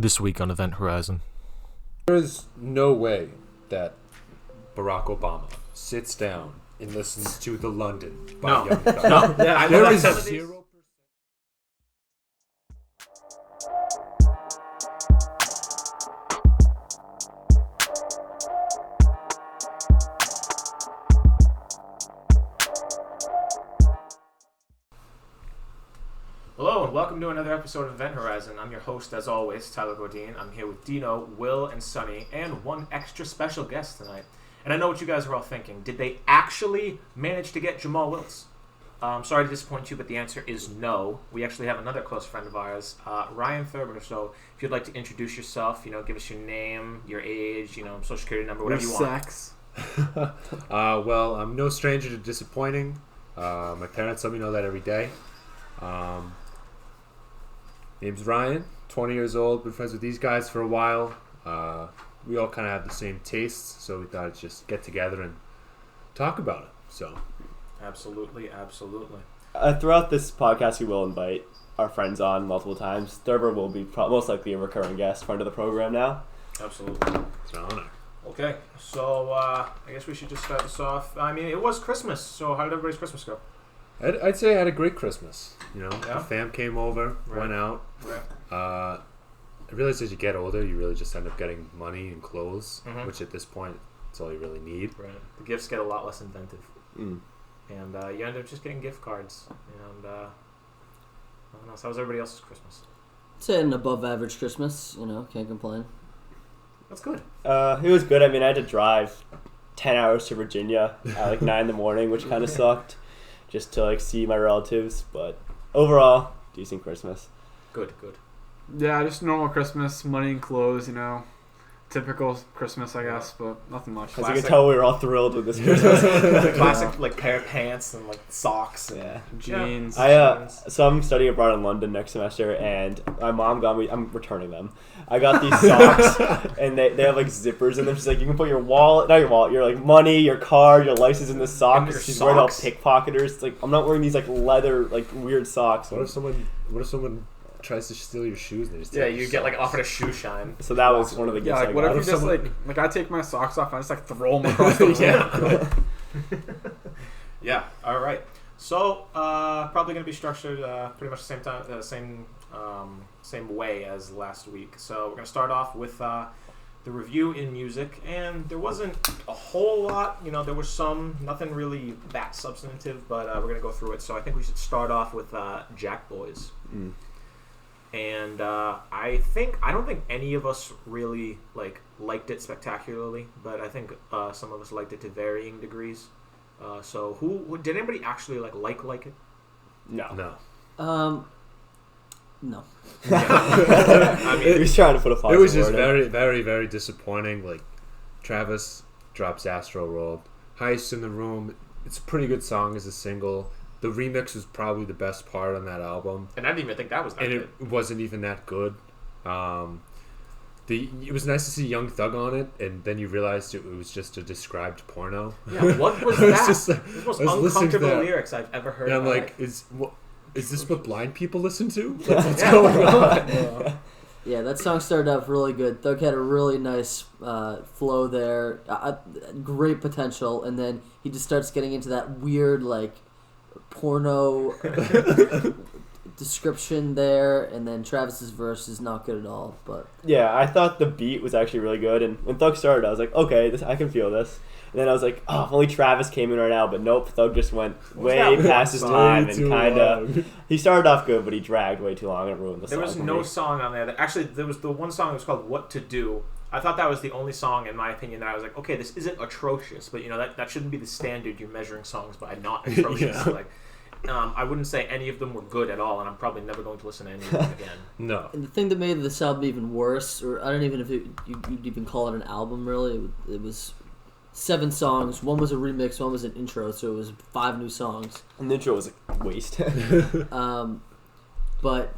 This week on Event Horizon. There is no way that Barack Obama sits down and listens to The London by Young Thug. No, yeah, There is 0%. Hello and welcome to another episode of Event Horizon. I'm your host, as always, Tyler Godin. I'm here with Dino, Will, and Sunny, and one extra special guest tonight. And I know what you guys are all thinking. Did they actually manage to get Jamal Wills? Sorry to disappoint you, but the answer is no. We actually have another close friend of ours, Ryan Thurber. So if you'd like to introduce yourself, give us your name, your age, social security number, whatever you want. Sex. Well, I'm no stranger to disappointing. My parents let me know that every day. Name's Ryan, 20 years old, been friends with these guys for a while. We all kind of have the same tastes, so we thought I'd just get together and talk about it. So, Absolutely. Throughout this podcast, we will invite our friends on multiple times. Thurber will be most likely a recurring guest, friend of the program now. Absolutely. it's an honor. Okay, so I guess we should just start this off. I mean, it was Christmas, so how did everybody's Christmas go? I'd say I had a great Christmas. Yeah? The fam came over, Right. went out. Right. I realized as you get older, you really just end up getting money and clothes, Mhm. which at this point, it's all you really need. Right. The gifts get a lot less inventive. Mm. And you end up just getting gift cards. And I don't know. So how was everybody else's Christmas? It's an above average Christmas, can't complain. That's good. It was good. I mean, I had to drive 10 hours to Virginia at like 9 in the morning, which kind of sucked, just to see my relatives. But overall, decent Christmas. Good. Yeah, just normal Christmas, money and clothes, typical Christmas, I guess, but nothing much. As you Classic. can tell, we were all thrilled with this Christmas. The classic pair of pants and socks. And, Yeah. Jeans. So I'm studying abroad in London next semester, and my mom got me. I'm returning them. I got these socks, and they have zippers in them. She's like, you can put your your money, your card, your license in the And socks. your She's worried about socks? pickpocketers. It's like, I'm not wearing these leather weird socks. What if someone tries to steal your shoes and they just Yeah, take you your get socks? offered a shoe shine. So that was one of the gifts Yeah, I what got. if you just someone- I take my socks off and I just throw them across the room? Yeah. All right. So probably going to be structured pretty much the same time, same way as last week. So we're going to start off with the review in music, and there wasn't a whole lot. There was nothing really that substantive, but we're going to go through it. So I think we should start off with Jack Boys. Mm. And I don't think any of us really liked it spectacularly, but I think some of us liked it to varying degrees. So who did anybody actually like it? No. No. No. I mean, He was trying to put a It positive was just word in. very, very, very disappointing. Travis drops Astro World. Heist in the Room. It's a pretty good song as a single. The remix was probably the best part on that album. and I didn't even think that was that And good. it wasn't even that good. It was nice to see Young Thug on it, and then you realized it was just a described porno. Yeah, what was I was that? just This is the most I was listening to uncomfortable that. lyrics I've ever heard. And I'm in my like, life. is this what blind people listen to? What's going on? Yeah, that song started off really good. Thug had a really nice flow there, great potential, and then he just starts getting into that weird porno description there, and then Travis's verse is not good at all. But Yeah, I thought the beat was actually really good, and when Thug started, I was like, okay, I can feel this. And then I was like, oh, if only Travis came in right now, but nope, Thug just went way that past his one time Way and too kind of. long. He started off good, but he dragged way too long and ruined the There song. was for no me. song on there. Actually, there was the one song that was called "What to Do." I thought that was the only song, in my opinion, that I was like, okay, this isn't atrocious, but that shouldn't be the standard you're measuring songs by. Not atrocious. Yeah. I wouldn't say any of them were good at all, and I'm probably never going to listen to any of them again. No. and the thing that made this album even worse, or I don't even know if you'd even call it an album really, it was 7 songs. One was a remix, one was an intro, so it was 5 new songs. And the intro was a waste. But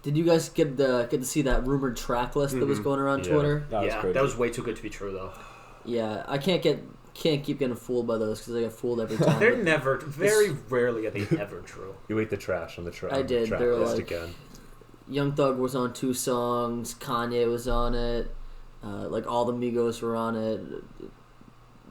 did you guys get to see that rumored track list that was going around Yeah. Twitter? That was crazy. that was way too good to be true, though. Yeah, I can't keep getting fooled by those because I get fooled every time. They're But very rarely are they ever true. You ate the trash on the trash. I did. Track They're list like- again. Young Thug was on 2 songs. Kanye was on it. Like all the Migos were on it.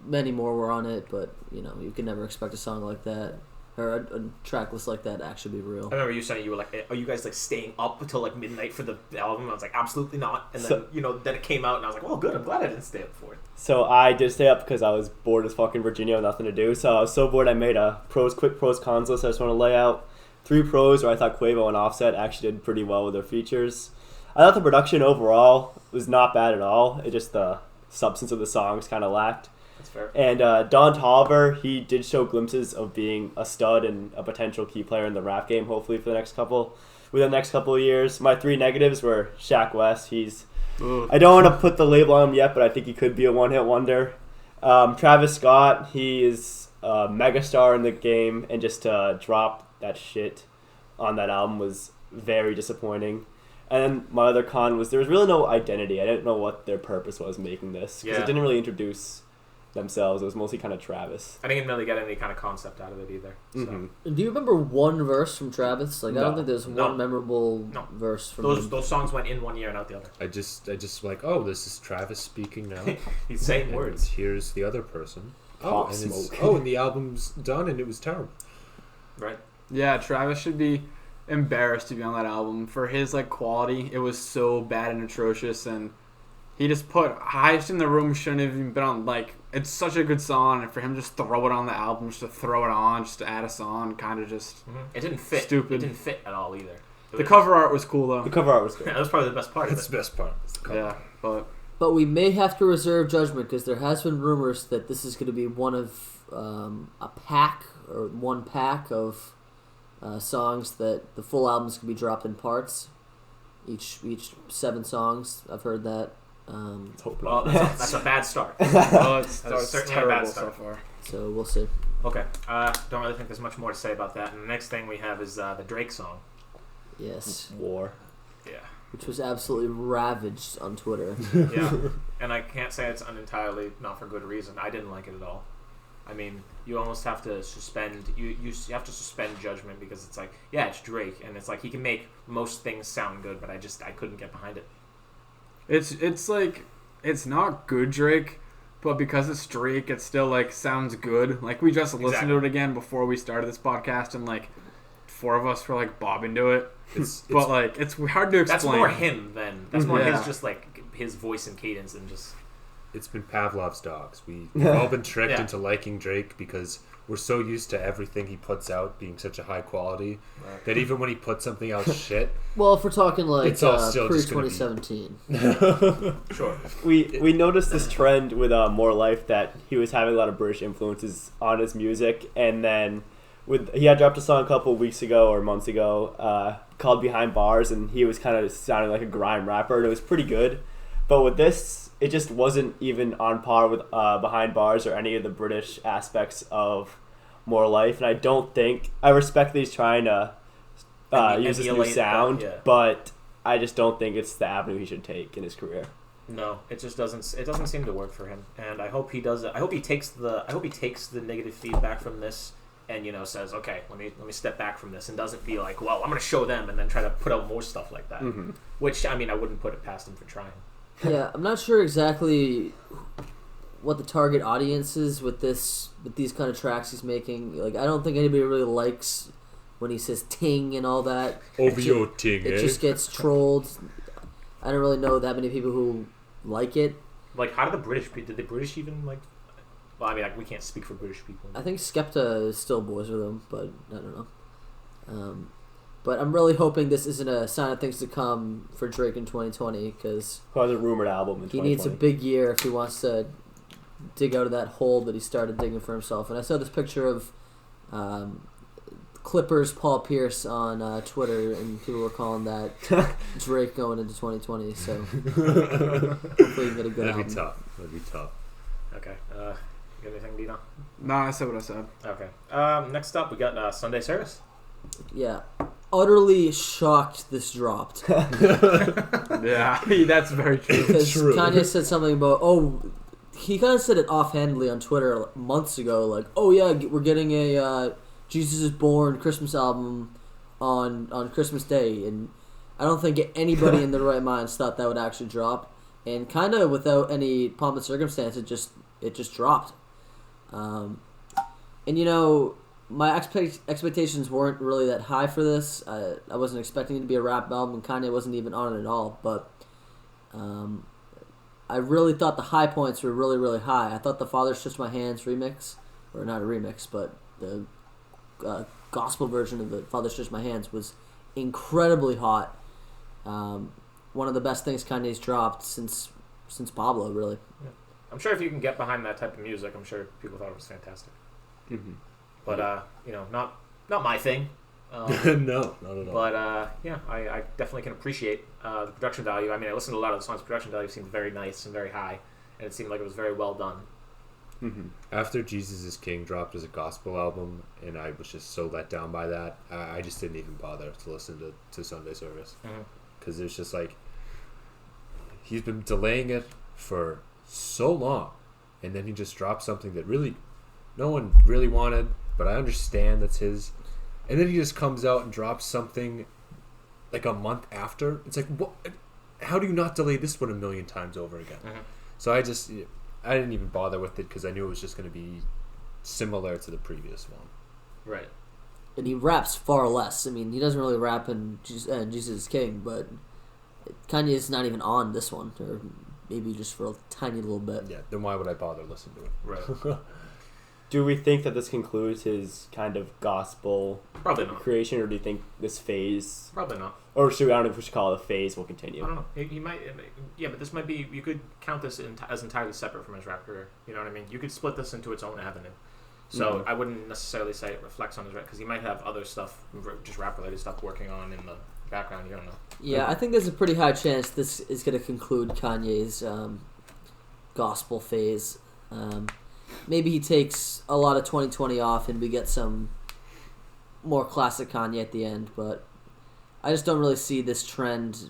Many more were on it, but you could never expect a song like that or a track list like that to actually be real. I remember you saying you were like, "Are you guys like staying up until like midnight for the album?" I was like, "Absolutely not." And then then it came out, and I was like, "Well, good. I'm glad I didn't stay up for it." So I did stay up because I was bored as fucking Virginia with nothing to do. So I was so bored I made a quick pros cons list. I just want to lay out 3 pros where I thought Quavo and Offset actually did pretty well with their features. I thought the production overall was not bad at all. It just the substance of the songs kind of lacked. That's fair. And Don Toliver, he did show glimpses of being a stud and a potential key player in the rap game, hopefully within the next couple of years. My 3 negatives were Shaq West. I don't want to put the label on him yet, but I think he could be a one-hit wonder. Travis Scott, he is a megastar in the game, and just to drop that shit on that album was very disappointing. And then my other con was there was really no identity. I didn't know what their purpose was making this, because it didn't really introduce themselves. It was mostly kind of Travis. I didn't really get any kind of concept out of it either. So. Mm-hmm. Do you remember one verse from Travis? Like, I don't No. think there's one memorable verse from him. Those songs went in one ear and out the other. I just like, oh, this is Travis speaking now. He's saying And words. Here's the other person. Pop and Smoke. and the album's done, and it was terrible. Right. Yeah, Travis should be embarrassed to be on that album for his like quality. It was so bad and atrocious, and he just put Highest in the Room shouldn't have even been on. Like, it's such a good song, and for him just throw it on the album, just to throw it on, just to add a song, kind of just It didn't fit. Stupid. It didn't fit at all either. the cover art was cool though. The cover art was good. That was probably the best part of That's it. the best part. It's the cover. Yeah, but But we may have to reserve judgment because there has been rumors that this is going to be one of one pack of songs that the full album's going to be dropped in parts. Each 7 songs. I've heard that. Let's hope Well, not. that's a bad start. well, it's That's certainly a terrible bad so start. far. So we'll see. Okay. Don't really think there's much more to say about that. And the next thing we have is the Drake song. Yes. War. Yeah. Which was absolutely ravaged on Twitter. Yeah. And I can't say it's entirely not for good reason. I didn't like it at all. I mean, you almost have to suspend you have to suspend judgment because it's like, yeah, it's Drake, and it's like he can make most things sound good, but I couldn't get behind it. It's like it's not good Drake, but because it's Drake, it still like sounds good. Like we just listened to it again before we started this podcast, and like 4 of us were like bobbing to it. But like it's hard to explain. That's more him than that's more Yeah. his just like his voice and cadence and just. It's been Pavlov's dogs. We've all been tricked Yeah. into liking Drake because we're so used to everything he puts out being such a high quality that even when he puts something out shit, Well, if we're talking like It's all still pre just gonna be- 2017. Sure. We noticed this trend with More Life that he was having a lot of British influences on his music, and then he had dropped a song a couple of weeks ago or months ago called Behind Bars, and he was kind of sounding like a grime rapper, and it was pretty good. But with this, it just wasn't even on par with Behind Bars or any of the British aspects of More Life, and I respect that he's trying to use this new Emulate that, sound, yeah. but I just don't think it's the avenue he should take in his career. No, it just doesn't. It doesn't seem to work for him, and I hope he does it. I hope he takes the negative feedback from this, and says, okay, let me step back from this, and doesn't be like, well, I'm going to show them, and then try to put out more stuff like that. Mm-hmm. Which I mean, I wouldn't put it past him for trying. Yeah, I'm not sure exactly what the target audience is with these kind of tracks he's making. Like, I don't think anybody really likes when he says ting and all that. OVO ting, It just gets trolled. I don't really know that many people who like it. Like, how did did the British even like? Well, I mean, we can't speak for British people. I think Skepta is still boys with him, but I don't know. But I'm really hoping this isn't a sign of things to come for Drake in 2020 because Who has a rumored album in he 2020. needs a big year if he wants to dig out of that hole that he started digging for himself. And I saw this picture of Clippers Paul Pierce on Twitter, and people were calling that Drake going into 2020. So hopefully you get a good That'd album. be tough. That'd be tough. Okay. You got anything, Dino? No, I said what I said. Okay. Next up, we got Sunday Service. Yeah. Utterly shocked this dropped. Yeah, that's very true. Because True. Kanye said something about, he kind of said it offhandedly on Twitter months ago, like, oh yeah, we're getting a Jesus is Born Christmas album on Christmas Day, and I don't think anybody in their right minds thought that would actually drop, and kind of without any pomp and circumstance, it just dropped. And my expectations weren't really that high for this. I wasn't expecting it to be a rap album, and Kanye wasn't even on it at all. But I really thought the high points were really, really high. I thought the Father Stretch My Hands remix, or not a remix, but the gospel version of the Father Stretch My Hands was incredibly hot. One of the best things Kanye's dropped since Pablo, really. Yeah. I'm sure if you can get behind that type of music, I'm sure people thought it was fantastic. Mm-hmm. But not my thing. No, not at all. But I definitely can appreciate the production value. I mean, I listened to a lot of the songs. Production value seemed very nice and very high, and it seemed like it was very well done. Mm-hmm. After Jesus is King dropped as a gospel album, and I was just so let down by that, I just didn't even bother to listen to Sunday service. Because it's just like, he's been delaying it for so long, and then he just dropped something that really no one really wanted, but I understand that's his. And then he just comes out and drops something like a month after. It's like, what? How do you not delay this one 1,000,000 times over again? So I didn't even bother with it because I knew it was just going to be similar to the previous one. Right. And he raps far less. I mean, he doesn't really rap in Jesus is King, but Kanye's not even on this one, or maybe just for a tiny little bit. Yeah, then why would I bother listening to it? Right. Do we think that this concludes his kind of gospel Probably not. creation, or do you think this phase, Probably not. or I don't know if we should call it a phase, will I continue? don't know. He might. Yeah, but this might be. You could count this as entirely separate from his rap career. You know what I mean? You could split this into its own avenue. So I wouldn't necessarily say it reflects on his rap, because he might have other stuff, just rap related stuff, working on in the background. You don't know. Yeah, I think there's a pretty high chance this is going to conclude Kanye's gospel phase. Maybe he takes a lot of 2020 off and we get some more classic Kanye at the end, but I just don't really see this trend.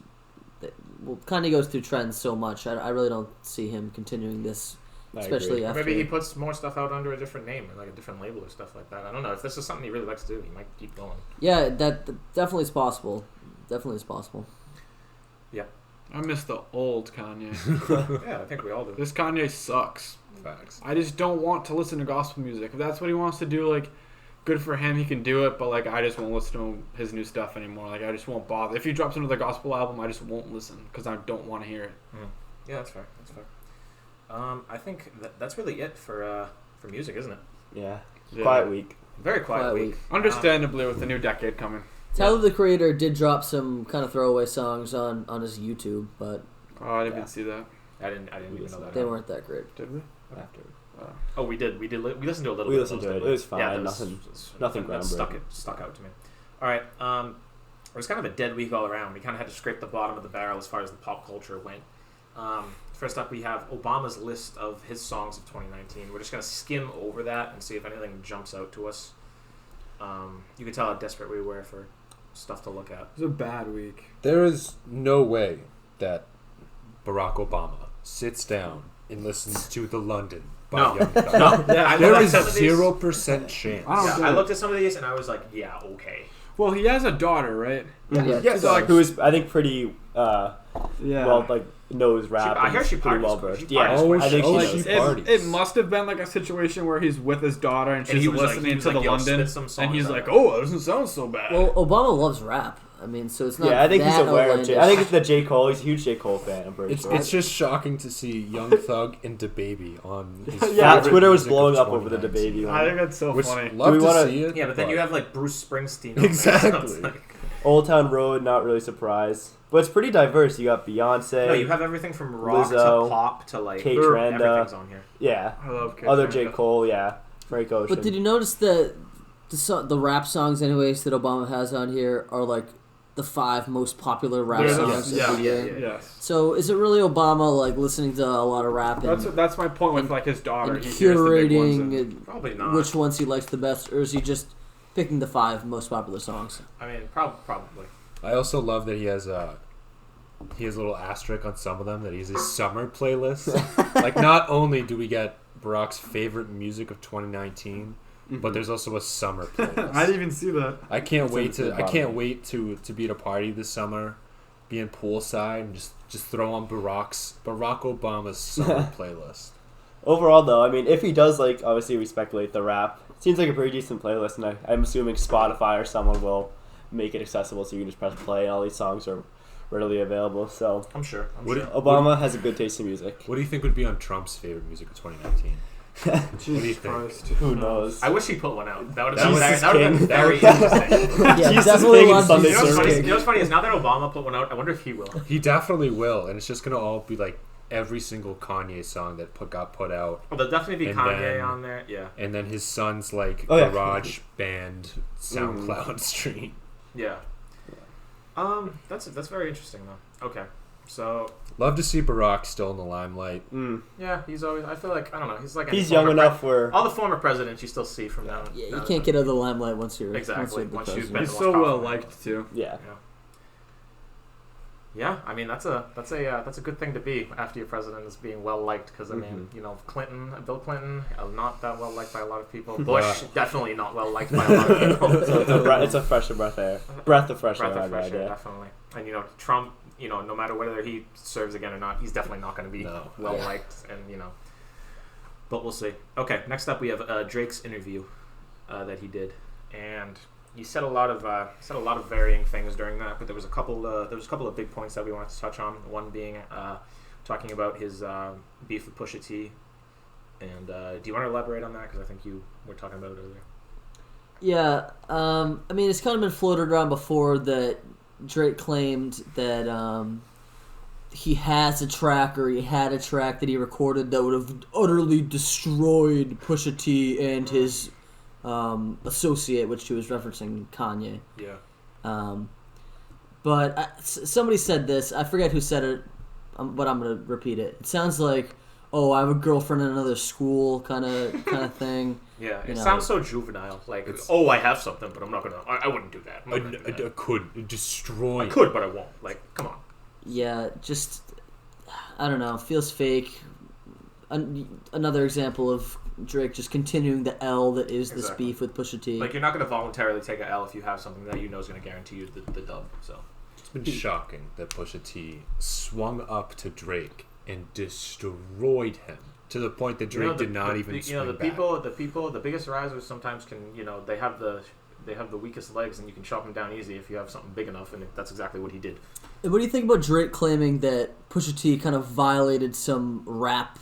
Kanye goes through trends so much. I really don't see him continuing this, especially after. Maybe he puts more stuff out under a different name, or like a different label or stuff like that. I don't know. If this is something he really likes to do, he might keep going. Yeah, that definitely is possible. Definitely is possible. Yeah. I miss the old Kanye. Yeah, I think we all do. This Kanye sucks. Facts. I just don't want to listen to gospel music. If that's what he wants to do, like, good for him, he can do it, but, like, I just won't listen to his new stuff anymore. Like, I just won't bother. If he drops another gospel album, I just won't listen, because I don't want to hear it. Yeah, that's fair. That's fair. I think that's really it for music, isn't it? Yeah. Yeah. Quiet week. Very quiet week. Understandably, with the new decade coming. Tyler, the Creator, did drop some kind of throwaway songs on his YouTube, but Oh, I didn't even see that. I didn't even know that. they weren't that great. Did we? After. Oh, we did. We listened to a little We bit. listened of those, to it. didn't we? It was fine. Yeah, Nothing that groundbreaking. stuck out to me. All right. It was kind of a dead week all around. We kind of had to scrape the bottom of the barrel as far as the pop culture went. First up, we have Obama's list of his songs of 2019. We're just going to skim over that and see if anything jumps out to us. You can tell how desperate we were for stuff to look at. It was a bad week. There is no way that Barack Obama sits down and listens to The London by No. Young Thug. No, yeah, I There looked is at some of these. 0% chance. I don't Yeah, do I it. looked at some of these and I was like, yeah, okay. Well, he has a daughter, right? Yeah, Yes. So, like, Who is, I think, pretty yeah. well, like, knows rap. I hear and she is pretty parties. well She versed. parties Yeah, quite I think well. she Oh, knows. she parties. It must have been like a situation where he's with his daughter and And she's he was like- listening he was to like, the "Yo, London, spit some songs and he's out like, of "Oh, it doesn't sound so bad." Well, Obama loves rap. I mean, so it's not. Yeah, I think he's that aware of J. I think outlandish. it's the J. Cole. He's a huge J. Cole fan. I'm pretty sure. It's just shocking to see Young Thug and DaBaby on his Yeah, favorite Twitter was music of blowing up over the 2019. DaBaby I think one. that's so Which funny. love Do we to wanna- see it. Yeah, but then but you have like Bruce Springsteen. On there, so it's Exactly. like- Old Town Road, not really surprised. But it's pretty diverse. You got Beyonce. no, you have everything from rock Lizzo, to pop to like Kate Trenda. everything's on here. yeah. I love Kid Other Trenda. J. Cole, yeah. Frank Ocean. But did you notice the rap songs, anyways, that Obama has on here are like the 5 most popular rap They're songs the- of the year? yeah. Yes. So is it really Obama like listening to a lot of rap and, That's my point with and- like his daughter. and He hears the big ones curating and- Probably not. which ones he likes the best, or is he just picking the 5 most popular songs? I mean, probably. I also love that he has a little asterisk on some of them that he's a summer playlist. Like, not only do we get Barack's favorite music of 2019, but there's also a summer playlist. I didn't even see that. I can't It's wait in the to bottom. be at a party this summer being poolside and just throw on Barack Obama's summer playlist. Overall, though, I mean, if he does, like, obviously we speculate the rap, it seems like a pretty decent playlist, and I'm assuming Spotify or someone will make it accessible so you can just press play and all these songs are readily available. So I'm sure. Obama has a good taste in music. What do you think would be on Trump's favorite music of 2019? Jesus think? Christ. Who knows? I wish he put one out. That would Jesus have been very King. interesting. Yeah, Jesus definitely King a lot and of Sunday You know what's funny? Service. You know what's funny is now that Obama put one out, I wonder if he will. He definitely will, and it's just gonna all be like every single Kanye song that got put out, Well, there'll definitely be And Kanye then- on there. Yeah. and then his son's like Oh, yeah. garage band SoundCloud stream. Yeah. That's very interesting though. Okay. So Love to see Barack still in the limelight. yeah, he's always. I feel like I don't know. He's like He's young enough where... all the former presidents you still see from now. Yeah, you now- can't get out of the limelight once you're Exactly, the once you've president. been- He's so well liked too. Yeah. Yeah, I mean that's a good thing to be after your president is being well liked because I mean Bill Clinton, not that well liked by a lot of people. Bush definitely not well liked by a lot of people. So it's a fresh breath of air. Breath of fresh air, Breath of my fresh bad, air, yeah. definitely. And Trump, no matter whether he serves again or not, he's definitely not going to be well liked, and but we'll see. Okay, next up we have Drake's interview that he did, and he said a lot of varying things during that, but there was a couple of big points that we wanted to touch on. One being talking about his beef with Pusha T, and do you want to elaborate on that? Because I think you were talking about it earlier. Yeah, I mean, it's kind of been floated around before that Drake claimed that he had a track that he recorded that would have utterly destroyed Pusha T and his associate, which he was referencing Kanye. Yeah. But somebody said this. I forget who said it, but I'm gonna repeat it. It sounds like, "Oh, I have a girlfriend in another school," kind of thing. Yeah, You it know, sounds so juvenile. Like, oh, I have something, but I'm not gonna. I wouldn't do that. I could destroy. I could, but I won't. Like, come on. Yeah, just I don't know. Feels fake. Another example of Drake just continuing the L that is this Exactly. beef with Pusha T. Like, you're not gonna voluntarily take a L if you have something that you know is gonna guarantee you the dub. So It's been shocking that Pusha T swung up to Drake and destroyed him to the point that Drake did not even swing the back. the biggest risers sometimes can they have the weakest legs, and you can chop them down easy if you have something big enough, and that's exactly what he did. And what do you think about Drake claiming that Pusha T kind of violated some rap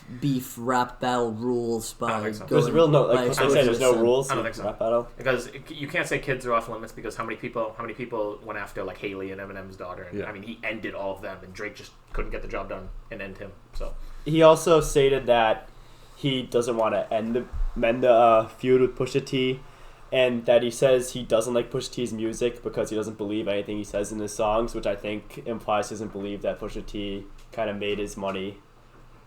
battle rules I don't by think so. going There's real no, by like they say, there's no rules. I don't think so. Rap battle. Because you can't say kids are off limits, because how many people went after like Haley and Eminem's daughter, and Yeah. I mean he ended all of them, and Drake just couldn't get the job done and end him. So He also stated that he doesn't want to end the feud with Pusha T, and that he says he doesn't like Pusha T's music because he doesn't believe anything he says in his songs, which I think implies he doesn't believe that Pusha T kind of made his money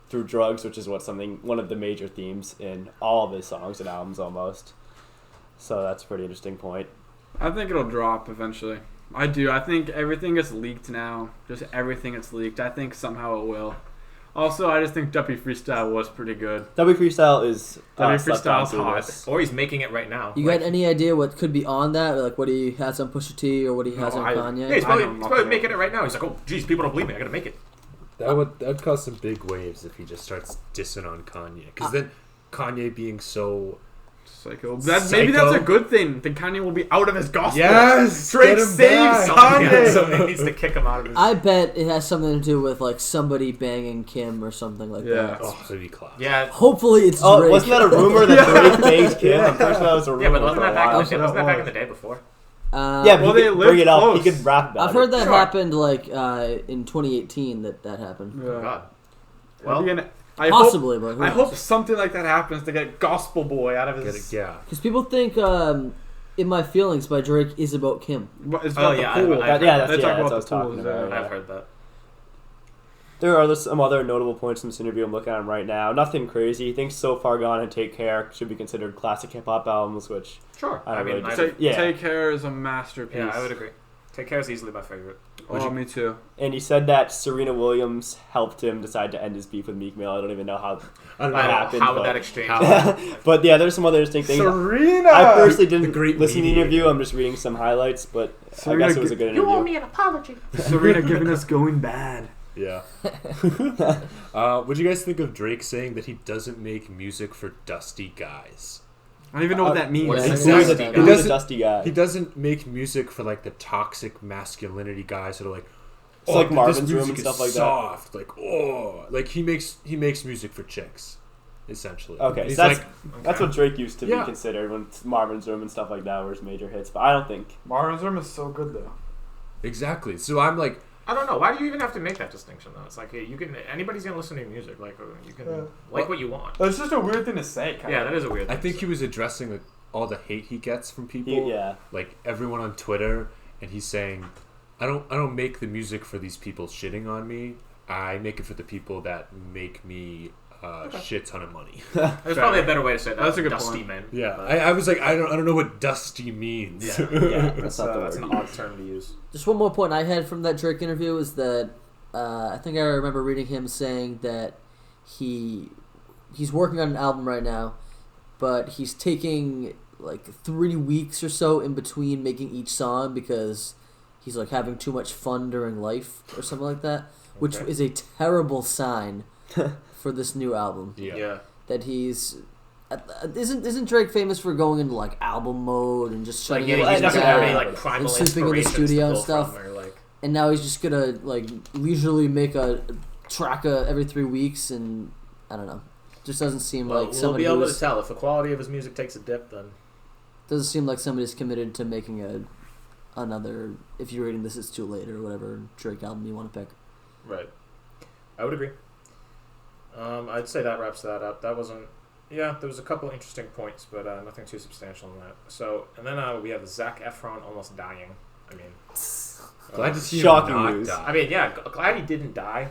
through drugs, which is one of the major themes in all of his songs and albums almost. So that's a pretty interesting point. I think it'll drop eventually. I do. I think everything gets leaked now. Just everything gets leaked. I think somehow it will. Also, I just think Duppy Freestyle was pretty good. W Freestyle is W slept Freestyle's on through hot. this. or he's making it right now. You got any idea what could be on that? Like what he has on Pusha T or what he has No, on I- Kanye? Yeah, he's I probably, know he's probably nothing making it right now. He's like, oh, geez, people don't believe me. I gotta make it. That'd cause some big waves if he just starts dissing on Kanye. Because then Kanye being so... Psycho. Maybe that's a Psycho. good thing. Then Kanye will be out of his gospel. Yes! Drake Get him saves back! Kanye. Somebody needs to kick him out of his. I bet it has something to do with like somebody banging Kim or something like Yeah. that. Oh, that'd be class. Yeah, Hopefully it's Oh, Drake. wasn't that a rumor that Drake banged Kim? I'm pretty sure that was a rumor yeah, but wasn't for a that back? while. Wasn't that back in the day before? Uh, Yeah, but Well, he they could lived bring it up. close. He could rap about I've heard it. that Sure. happened like in 2018 that happened. Oh Yeah. God. Well, I Possibly, but who I hope knows? something like that happens to get Gospel Boy out of Get his. it, yeah. Because people think "In My Feelings" by Drake is about Kim. But it's Oh, about yeah, the pool. I've Yeah, that's They talk what I about was the pool. talking about. I've heard that. There are some other notable points in this interview. I'm looking at them right now. Nothing crazy. He thinks So Far Gone and Take Care should be considered classic hip hop albums, which Sure. I I mean, really I, just- yeah. Take Care is a masterpiece. yeah, I would agree. Take Care is easily my favorite. Oh, me too. And he said that Serena Williams helped him decide to end his beef with Meek Mill. I don't even know how I don't know that happened. How would but- that exchange? But yeah, there's some other interesting things. Serena! I personally didn't The great listen to the mediator. interview. I'm just reading some highlights, but Serena I guess it was a good interview. an apology. Serena giving us going bad. Yeah. What do you guys think of Drake saying that he doesn't make music for dusty guys? I don't even know what that means. what is Yeah, it? Who's a, He who's a doesn't- dusty guy? He doesn't make music for like the toxic masculinity guys that are like, It's like this Marvin's Room music and is stuff like that. soft. Like, oh, like he makes music for chicks, essentially. Okay, He's so that's like, that's what Drake used to Yeah. be considered when Marvin's Room and stuff like that were his major hits. But I don't think Marvin's Room is so good though. exactly. So I'm like, I don't know. Why do you even have to make that distinction though? It's like hey, you can. Anybody's gonna listen to your music. Like you can like what you want. It's just a weird thing to say. Yeah, that is a weird. I thing think to he was addressing like all the hate he gets from people. yeah. Like everyone on Twitter, and he's saying, I don't make the music for these people shitting on me. I make it for the people that make me shit ton of money. There's probably a better way to say that. That's a good dusty point. man. Yeah, But I was like, I don't know what dusty means. Yeah. Yeah, that's, that's not the that's word. an odd term to use. Just one more point I had from that Drake interview is that I think I remember reading him saying that he's working on an album right now, but he's taking like 3 weeks or so in between making each song because he's like having too much fun during life or something like that, which Okay. is a terrible sign for this new album. Yeah. That he's isn't Drake famous for going into like album mode and just Like shutting yeah, he's everything not gonna down? have any like primal and sleeping in the inspirations studio to pull and stuff. from, or, like, And now he's just gonna like leisurely make a track every 3 weeks, and I don't know. Just doesn't seem well, like we'll somebody be able to who's tell if the quality of his music takes a dip. Then doesn't seem like somebody's committed to making another. If you're rating this, it's too late or whatever Drake album you want to pick. right, I would agree. I'd say that wraps that up. That wasn't. Yeah, there was a couple interesting points, but nothing too substantial in that. So, and then we have Zac Efron almost dying. I mean, Glad to see Shocking him not news. die. I mean, yeah, glad he didn't die.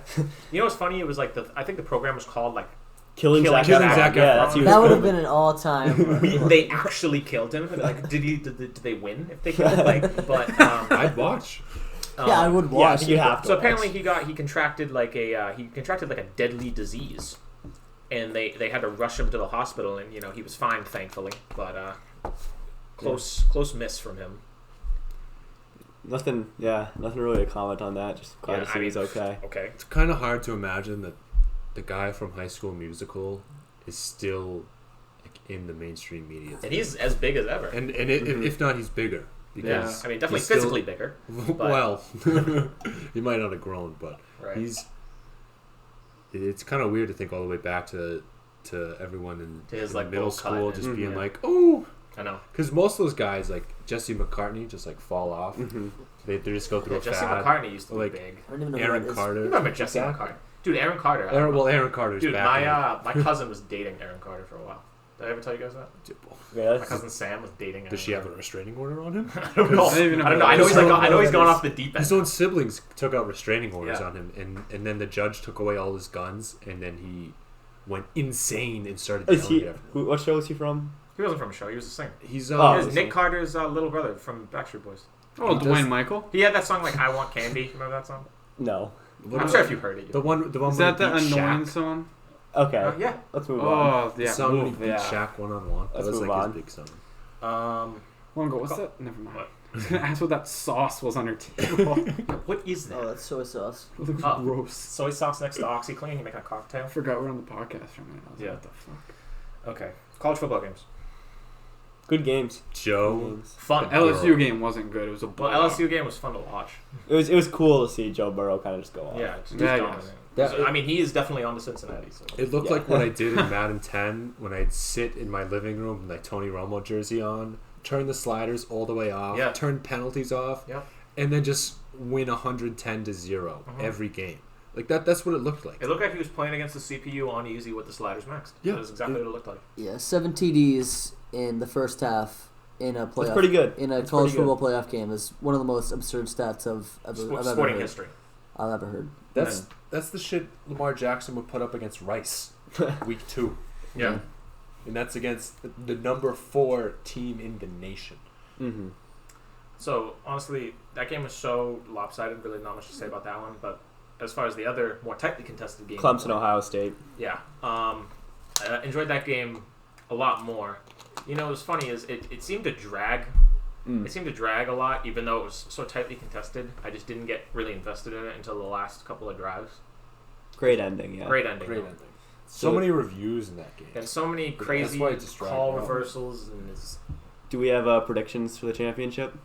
You know what's funny? It was like I think the program was called like Killing Killing Zac Zac Efron. Yeah, Efron. that's who he was That would have called. been an all-time. they actually killed him. Like, did they win if they killed him? Like, but I'd watch. Yeah, I would Yeah, watch. you have to. So apparently he contracted like a deadly disease, and they had to rush him to the hospital, and he was fine, thankfully, but close miss from him. Nothing really to comment on that. Just glad Yeah, to see he's okay. Okay. It's kind of hard to imagine that the guy from High School Musical is still like in the mainstream media. And he's as big as ever. and if not, he's bigger. Because I mean, definitely he's still- physically bigger. well, he might not have grown, but Right. It's kind of weird to think all the way back to everyone To his, in like, middle bowl cut school and- just being yeah. like, oh, I know. because most of those guys like Jesse McCartney just like fall off. Mm-hmm. They just go through Yeah, a Jesse fad. McCartney used to be Like, big. I don't even know who Aaron that is. Carter. You remember Jesse Exactly. McCartney? Dude, Aaron Carter. Aaron Carter's Dude, back. my cousin was dating Aaron Carter for a while. Did I ever tell you guys that? Yeah, My that's, cousin Sam was dating Aaron Does she have a Carter. restraining order on him? I don't know. I don't even know I don't who know. I know that he's is. like I know he's That gone is- off the deep end. His own siblings took out restraining orders Yeah. on him, and then the judge took away all his guns, and then he went insane and started is yelling he? at everyone. What show is he from? He wasn't from a show. He was a singer. He's He Oh, was he's Nick Carter's little brother from Backstreet Boys. Oh, He does- Dwayne Michael. He had that song like "I Want Candy." Remember that song? No. what I'm was sure it? if you heard it. The one Is when that he the beat annoying Shaq. song? Okay. Yeah. Let's move on. Oh, The yeah. song when he beat yeah. Shaq one-on-one. That Let's was move like on. his big song. Wanna go? What's that? Never mind. What? I was gonna ask what that sauce was on her table. What is Oh, that? that's soy sauce. It looks Oh. gross. Soy sauce next to OxyClean. You making a I cocktail? forgot we're on the podcast from it. I was Yeah. like, what the fuck? Okay. College football games. Good games. Joe. Fun. The LSU game wasn't good. It was a Well, blowout. LSU game was fun to watch. It was cool to see Joe Burrow kind of just go off. Yeah, it's just Yeah, dominant. yeah. So, I mean, he is definitely on to Cincinnati. So. It looked Yeah. like what I did in Madden 10 when I'd sit in my living room with my Tony Romo jersey on, turn the sliders all the way off, Yeah. turn penalties off, Yep. and then just win 110-0 Mhm. every game. Like that's what it looked like. It looked like he was playing against the CPU on easy with the sliders maxed. Yeah. That's exactly what it looked like. Yeah, 7 TDs in the first half in a playoff. That's pretty good. In a That's college pretty football playoff game is one of the most absurd stats I've ever Sporting heard. history. I've ever heard. That's the shit Lamar Jackson would put up against Rice week 2. Yeah. And that's against the number 4 team in the nation. Mm-hmm. So honestly, that game was so lopsided. Really, not much to say about that one. But as far as the other more tightly contested games, Clemson, Ohio State. yeah, enjoyed that game a lot more. You know, what's funny is it seemed to drag. It seemed to drag a lot, even though it was so tightly contested. I just didn't get really invested in it until the last couple of drives. Great ending, yeah. Great ending. Great though. ending. So many reviews in that game. And so many crazy why it just dragged call on. reversals and it's Do we have predictions for the championship?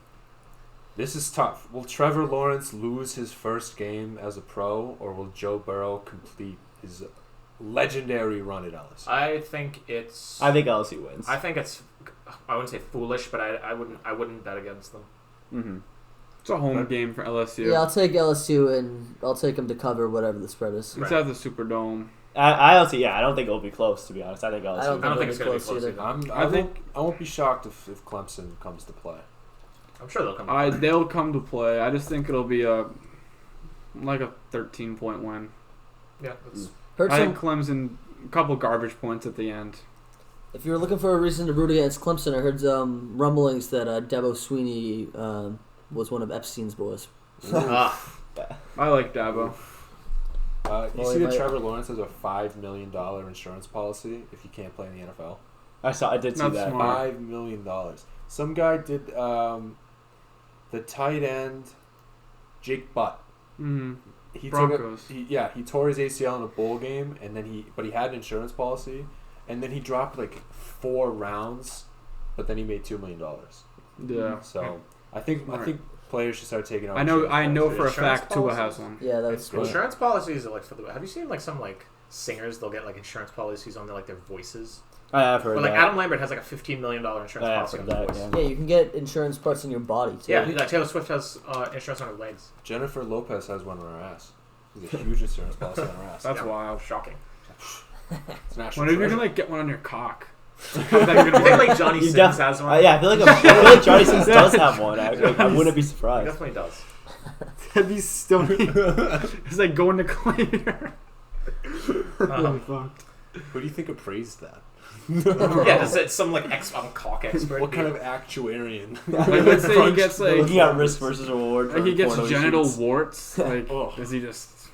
This is tough. Will Trevor Lawrence lose his first game as a pro, or will Joe Burrow complete his legendary run at LSU? I think it's. I think LSU wins. I think it's. I wouldn't say foolish, but I wouldn't bet against them. Mm-hmm. It's a home game for LSU. Yeah, I'll take LSU and I'll take them to cover whatever the spread is. It's at the Superdome. I honestly, yeah, I don't think it'll be close, to be honest. I think LSU. I don't I don't think it'll it's going to be close close either. either. I won't be shocked if Clemson comes to play. I'm sure they'll come. They'll come to play. I just think it'll be a 13-point win. Yeah. That's, Heard I some, think Clemson, a couple garbage points at the end. if you're looking for a reason to root against Clemson, I heard rumblings that Dabo Sweeney was one of Epstein's boys. I like Dabo. You Well, see he that might- Trevor Lawrence has a $5 million insurance policy if he can't play in the NFL? I did see That's that. smart. $5 million. Some guy did the tight end, Jake Butt. Mm-hmm. He Broncos. he tore his ACL in a bowl game, and then he had an insurance policy, and then he dropped like 4 rounds, but then he made $2 million. Yeah. So I think players should start taking out. I know insurance for a policies. Insurance fact Tua has policies? one. Yeah, that's It's good. what, insurance policies are like for the. Have you seen like some like singers? They'll get like insurance policies on their voices. I have heard Or like that. Adam Lambert has like a $15 million insurance I have policy on heard his that, voice. yeah. yeah, you can get insurance parts in your body too. Yeah, like Taylor Swift has insurance on her legs. Jennifer Lopez has one on her ass. There's a huge insurance policy on her ass. That's Yeah. wild. Shocking. It's national What if you treasure. can get one on your cock? How's that gonna I think work? like Johnny You Sins def- has one. yeah, I feel like Johnny Sins does have one. I wouldn't be He surprised. definitely does. That'd be stony. It's like going to clear. Who do you think appraised that? Yeah, it's some like cock expert. What kind of actuarian? Like, let's say he gets like Looking at risk versus reward. he for gets porno genital shoots. warts. Like, Oh. is he just?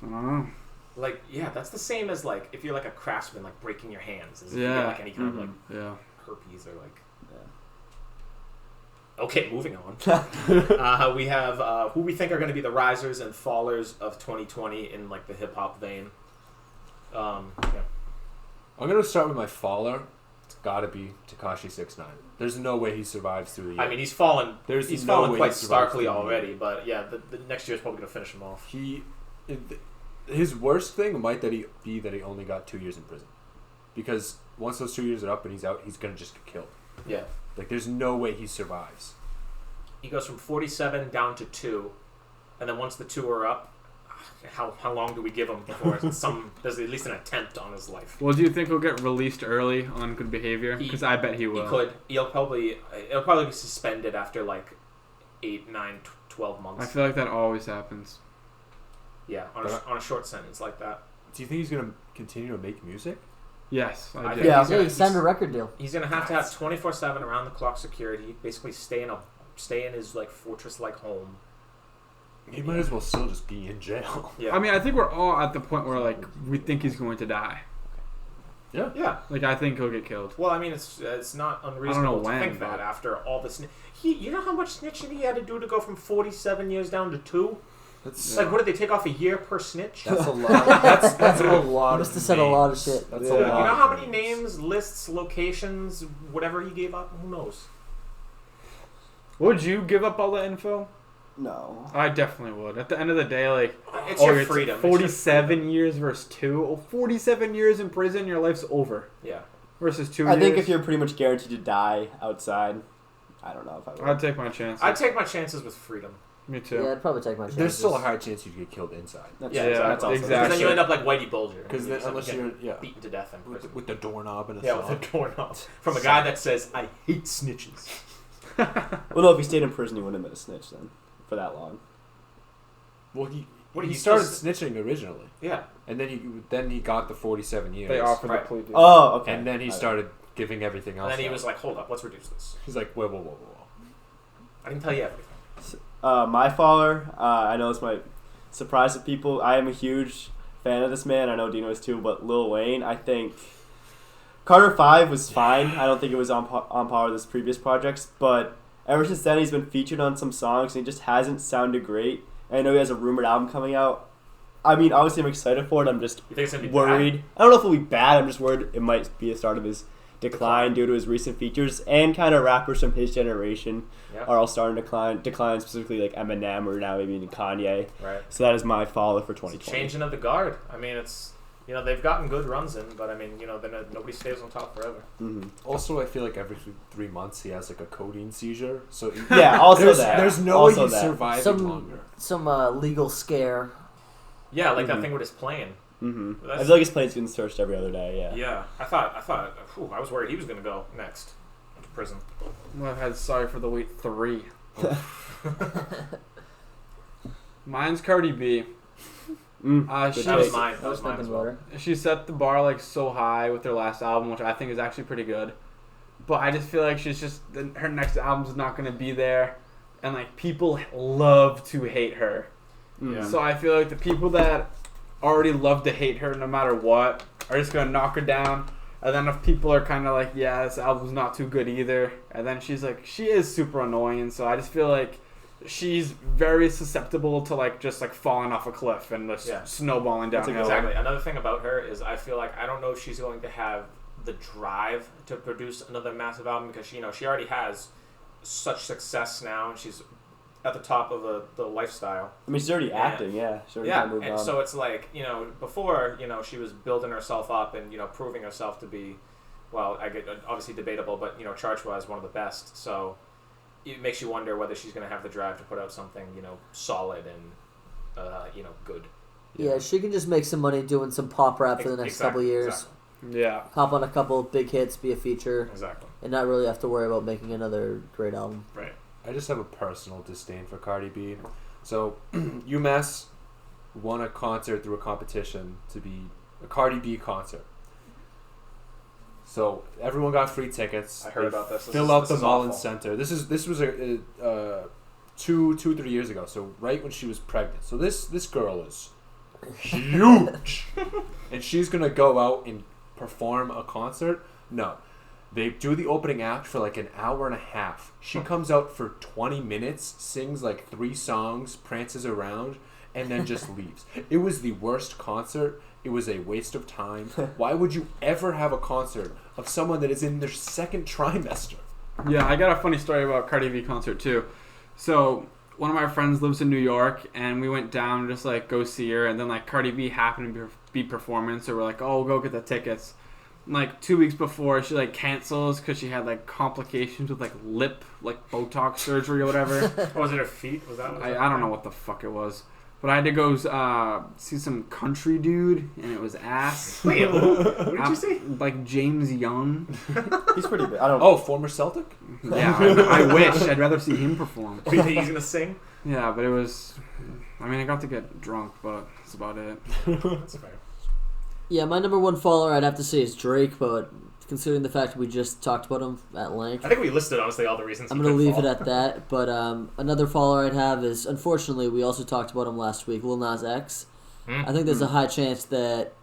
I don't know. Like, yeah, that's the same as like if you're like a craftsman, like breaking your hands. Is if you Yeah. get like any kind of like Yeah. herpes or like. Yeah. Okay, moving on. We have who we think are going to be the risers and fallers of 2020 in like the hip hop vein. Yeah. I'm gonna start with my faller. It's gotta be Tekashi 6ix9ine. There's no way he survives through the year. I mean, he's fallen. There's He's no fallen way quite he survives starkly through the year. already, but yeah, the next year is probably going to finish him off. His worst thing might be that he only got 2 years in prison, because once those 2 years are up and he's out, he's gonna just get killed. Yeah. Like, there's no way he survives. He goes from 47 down to 2, and then once the 2 are up, how long do we give him before there's at least an attempt on his life? Well, do you think he'll get released early on good behavior? Because I bet he will. He could. It'll probably be suspended after like 8, 9, 12 months. I feel like that always happens. Yeah, on a short sentence like that. Do you think he's gonna continue to make music? Yes, I I do. think Yeah, he's gonna- he signed a record deal. He's gonna have to have 24/7 around the clock security. Basically, stay in his like fortress like home. He might as well still just be in jail. Yeah. I mean, I think we're all at the point where like we think he's going to die. yeah. Like I think he'll get killed. Well, I mean, it's not unreasonable when, to think but- that after all the you know how much snitching he had to do to go from 47 years down to 2. That's Like, what did they take off a year per snitch? that's a lot. That's a lot. Must of have said a lot of names. shit. That's Yeah. a You lot. know of how many names, lists, locations, whatever he gave up? Who knows? Would you give up all the info? No. I definitely would. At the end of the day, like It's your it's freedom. It's your 47 years versus 2. Oh, 47 years in prison, your life's over. Yeah. Versus 2 I years. think if you're pretty much guaranteed to die outside, I don't know if I would. I'd take my chances. I'd take my chances with freedom. Me too. Yeah, I'd probably take my chances. There's still a high chance you get killed inside. That's, Yeah, that's also exactly. Because then you end up like Whitey Bulger. Because You unless get you're beaten to death in prison. with the doorknob and a Yeah, saw. with a doorknob. From a guy that says, I hate snitches. Well, no, if he stayed in prison, he wouldn't have been a snitch then for that long. Well, he What, he he started just- snitching originally, Yeah. and then he got the 47 years. They offered Right. the plea deal. Oh, okay. and then he Alright. started giving everything else. And then he up. was like, hold up, let's reduce this. He's like, whoa. I can tell you everything. My follower, I know this might surprise some people. I am a huge fan of this man. I know Dino is too, but Lil Wayne, I think Carter 5 was fine. I don't think it was on par with his previous projects, but ever since then he's been featured on some songs and he just hasn't sounded great. And I know he has a rumored album coming out. I mean, obviously I'm excited for it. I'm just You think it's gonna be worried. bad? I don't know if it'll be bad. I'm just worried it might be the start of his decline due to his recent features, and kind of rappers from his generation Yeah. are all starting to decline, specifically like Eminem or now maybe even Kanye. Right. So that is my follow for It's a 2020. changing of the guard. I mean, it's they've gotten good runs in, but I mean, nobody stays on top forever. Mm-hmm. Also, I feel like every 3 months he has like a codeine seizure. So Yeah, also there's, that. there's no Also way he's that. surviving longer. Some legal scare. Yeah, like that Mhm. thing with his plane. Mm-hmm. I That's- feel like his plane's getting searched every other day. Yeah. Yeah, I thought. I was worried he was gonna go next to prison. Well, I've had Sorry for the Wait 3. Mine's Cardi B. Mm, She good That was take. mine. I That was was mine thinking as well. about her. She set the bar like so high with her last album, which I think is actually pretty good. But I just feel like her next album's not gonna be there, and like people love to hate her. Mm. Yeah. So I feel like the people that already love to hate her no matter what are just gonna knock her down. And then if people are kind of like, yeah, this album's not too good either, and then she's like, she is super annoying. So I just feel like she's very susceptible to like just like falling off a cliff and just Yeah. snowballing That's a downhill. good Exactly. Another thing about her is I feel like I don't know if she's going to have the drive to produce another massive album because she already has such success now and she's at the top of the lifestyle. I mean, she's already Yeah. acting. Yeah. She's already Yeah, kind of moved and on. so it's like before she was building herself up and proving herself to be, well, I get obviously debatable, but chart-wise one of the best. So it makes you wonder whether she's going to have the drive to put out something solid and good. Yeah, she can just make some money doing some pop rap for the next couple years. Exactly. Yeah. Hop on a couple big hits, be a feature, Exactly. and not really have to worry about making another great album. Right. I just have a personal disdain for Cardi B. So UMass won a concert through a competition to be a Cardi B concert. So everyone got free tickets. I heard They about this. Fill out the is Mullins awful. Center. This was a 3 years ago. So right when she was pregnant. So this girl is huge, and she's gonna go out and perform a concert. No, they do the opening act for like an hour and a half. She comes out for 20 minutes, sings like 3 songs, prances around, and then just leaves. It was the worst concert. It was a waste of time. Why would you ever have a concert of someone that is in their second trimester? Yeah, I got a funny story about Cardi B concert too. So one of my friends lives in New York, and we went down to just like go see her, and then like Cardi B happened to be performing, so we're like, oh, we'll go get the tickets. And, like 2 weeks before, she like cancels because she had like complications with like lip like Botox surgery or whatever. Or was it her feet? Was that? I don't know what the fuck it was. But I had to go see some country dude, and it was ass. Wait, who did you see? Like James Young. He's pretty big. I don't. Oh, former Celtic? Yeah, I wish. I'd rather see him perform. Do you think he's gonna sing? Yeah, but it was. I mean, I got to get drunk, but that's about it. That's fair. Yeah, my number one follower I'd have to say is Drake, but considering the fact we just talked about him at length, I think we listed honestly all the reasons. I'm he going to could leave fall. it at that. But another follower I'd have is, unfortunately, we also talked about him last week, Lil Nas X. I think there's a high chance that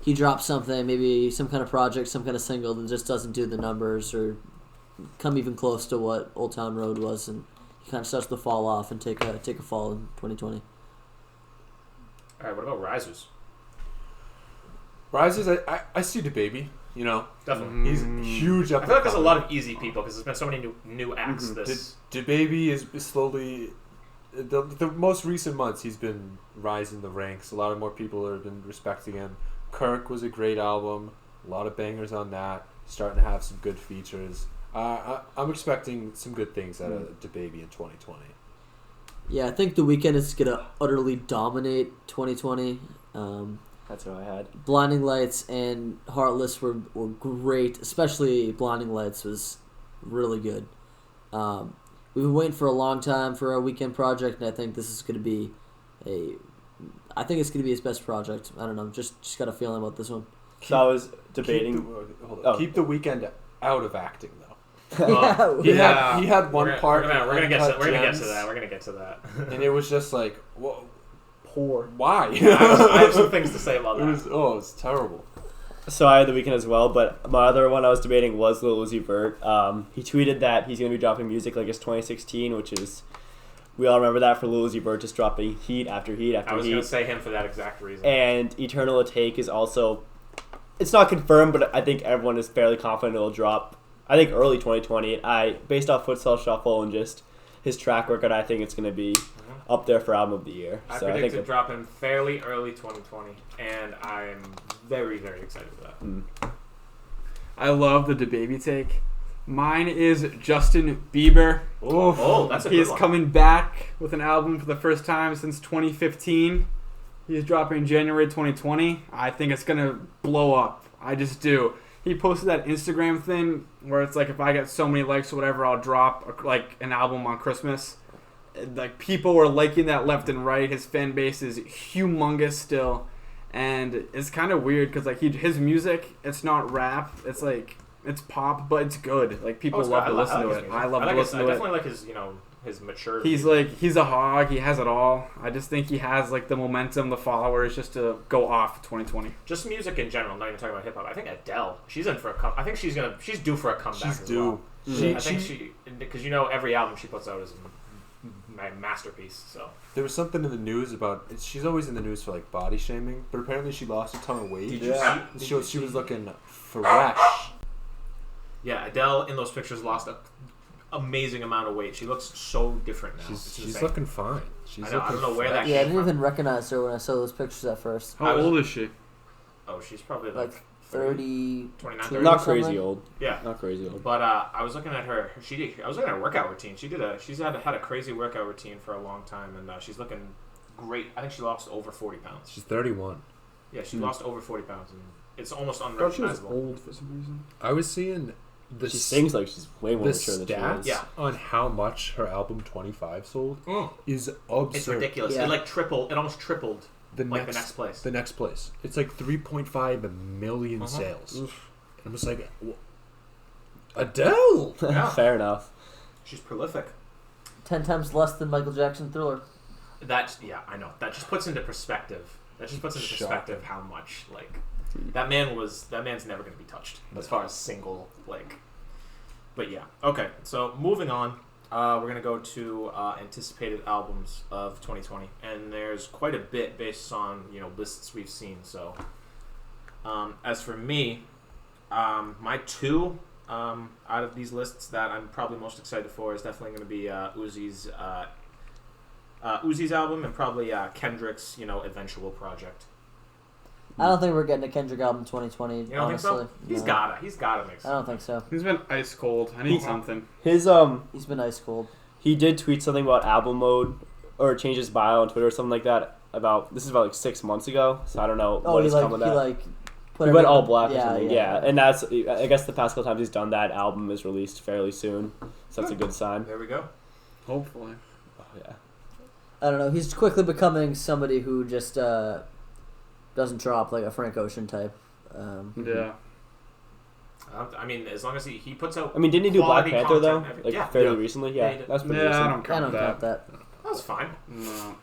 he drops something, maybe some kind of project, some kind of single that just doesn't do the numbers or come even close to what Old Town Road was, and he kind of starts to fall off and take a fall in 2020. All right, what about risers? Rises, I see the baby. Definitely. He's huge up. I feel like there's a lot of easy people because there's been so many new acts. This The baby is slowly. The most recent months, he's been rising the ranks. A lot of more people have been respecting him. Kirk was a great album. A lot of bangers on that. Starting to have some good features. I'm expecting some good things out of DaBaby in 2020. Yeah, I think The Weeknd is going to utterly dominate 2020. That's what I had. Blinding Lights and Heartless were great, especially Blinding Lights was really good. We've been waiting for a long time for our weekend project, and I think this is going to be I think it's going to be his best project. I don't know, just got a feeling about this one. So I was debating. Keep the Weeknd out of acting though. Oh, Yeah. yeah. He had one part. We're gonna get to Gems, that. We're gonna get to that. and it was just like, whoa, Poor. why? I have some things to say about It that. was it's terrible. So I had the weekend as well, but my other one I was debating was Lil Uzi Vert. He tweeted that he's going to be dropping music like it's 2016, which is, we all remember that for Lil Uzi Vert, just dropping heat after heat after I was heat. gonna say him for that exact reason. And Eternal Take is also, it's not confirmed, but I think everyone is fairly confident it'll drop, I think early 2020. Based off Foot Cell Shuffle and just his track record, I think it's going to be up there for album of the year. I So predict think it dropping fairly early 2020, and I'm very, very excited for that. I love the DaBaby take. Mine is Justin Bieber. Oh, that's a He good is one. coming back with an album for the first time since 2015. He's dropping January 2020. I think it's gonna blow up. I just do. He posted that Instagram thing where it's like, if I get so many likes or whatever, I'll drop like an album on Christmas. Like, people were liking that left and right. His fan base is humongous still, and it's kind of weird because like his music, it's not rap. It's like, it's pop, but it's good. Like, people love to listen to it. I love to listen to I it. definitely like his, his maturity. He's a hog. He has it all. I just think he has like the momentum, the followers, just to go off 2020. Just music in general. Not even talking about hip hop. I think Adele. She's in for a I think she's due for a comeback. She's as due. Well. I think because every album she puts out is a masterpiece. So There was something in the news about. She's always in the news for like body shaming, but apparently she lost a ton of weight. Did you see- She was looking fresh. yeah, Adele in those pictures lost a amazing amount of weight. She looks so different now. It's She's insane. looking fine. I don't know where that Yeah, I came didn't from. even recognize her when I saw those pictures at first. How old is she? Oh, she's probably Like like 30. 29, 30. 30. Not something. crazy old. Yeah. Not crazy old. But I was looking at her. I was looking at her workout routine. She's had a crazy workout routine for a long time, and she's looking great. I think she lost over 40 pounds. She's 31. Yeah, she lost over 40 pounds, and it's almost I thought she was unrecognizable. old for some reason. I was seeing She sings like she's way more the mature than she stats is. Yeah. on how much her album 25 sold Mm. is absurd. It's ridiculous. Yeah. It almost tripled The like the next place. The next place. It's like 3.5 million Uh-huh. sales. And I'm just like, Adele! Yeah. Fair enough. She's prolific. 10 times less than Michael Jackson Thriller. I know. That just puts into perspective. Shocking. How much that man's never going to be touched as far as single But yeah. Okay. So moving on, we're going to go to anticipated albums of 2020, and there's quite a bit based on lists we've seen. So as for me, my two out of these lists that I'm probably most excited for is definitely going to be Uzi's album and probably Kendrick's eventual project. I don't think we're getting a Kendrick album 2020. You don't honestly. think so? He's No. gotta make I some. don't think so. He's been ice cold. I need something. His He's been ice cold. he did tweet something about album mode or change his bio on Twitter or something like that about like 6 months ago. So I don't know Oh, what he has come like of he that. like put He went all everything- black or something. Yeah. And that's, I guess the past couple times he's done that, album is released fairly soon. So that's a good sign. There we go. Hopefully. Oh, yeah. I don't know. He's quickly becoming somebody who just doesn't drop like a Frank Ocean type. Yeah. I mean, as long as he puts out. I mean, didn't he do Black quality Panther though? content Like fairly yeah. recently? Yeah, Yeah, he did. that's pretty Yeah, I recent. don't I count don't that. count that. That was fine. No.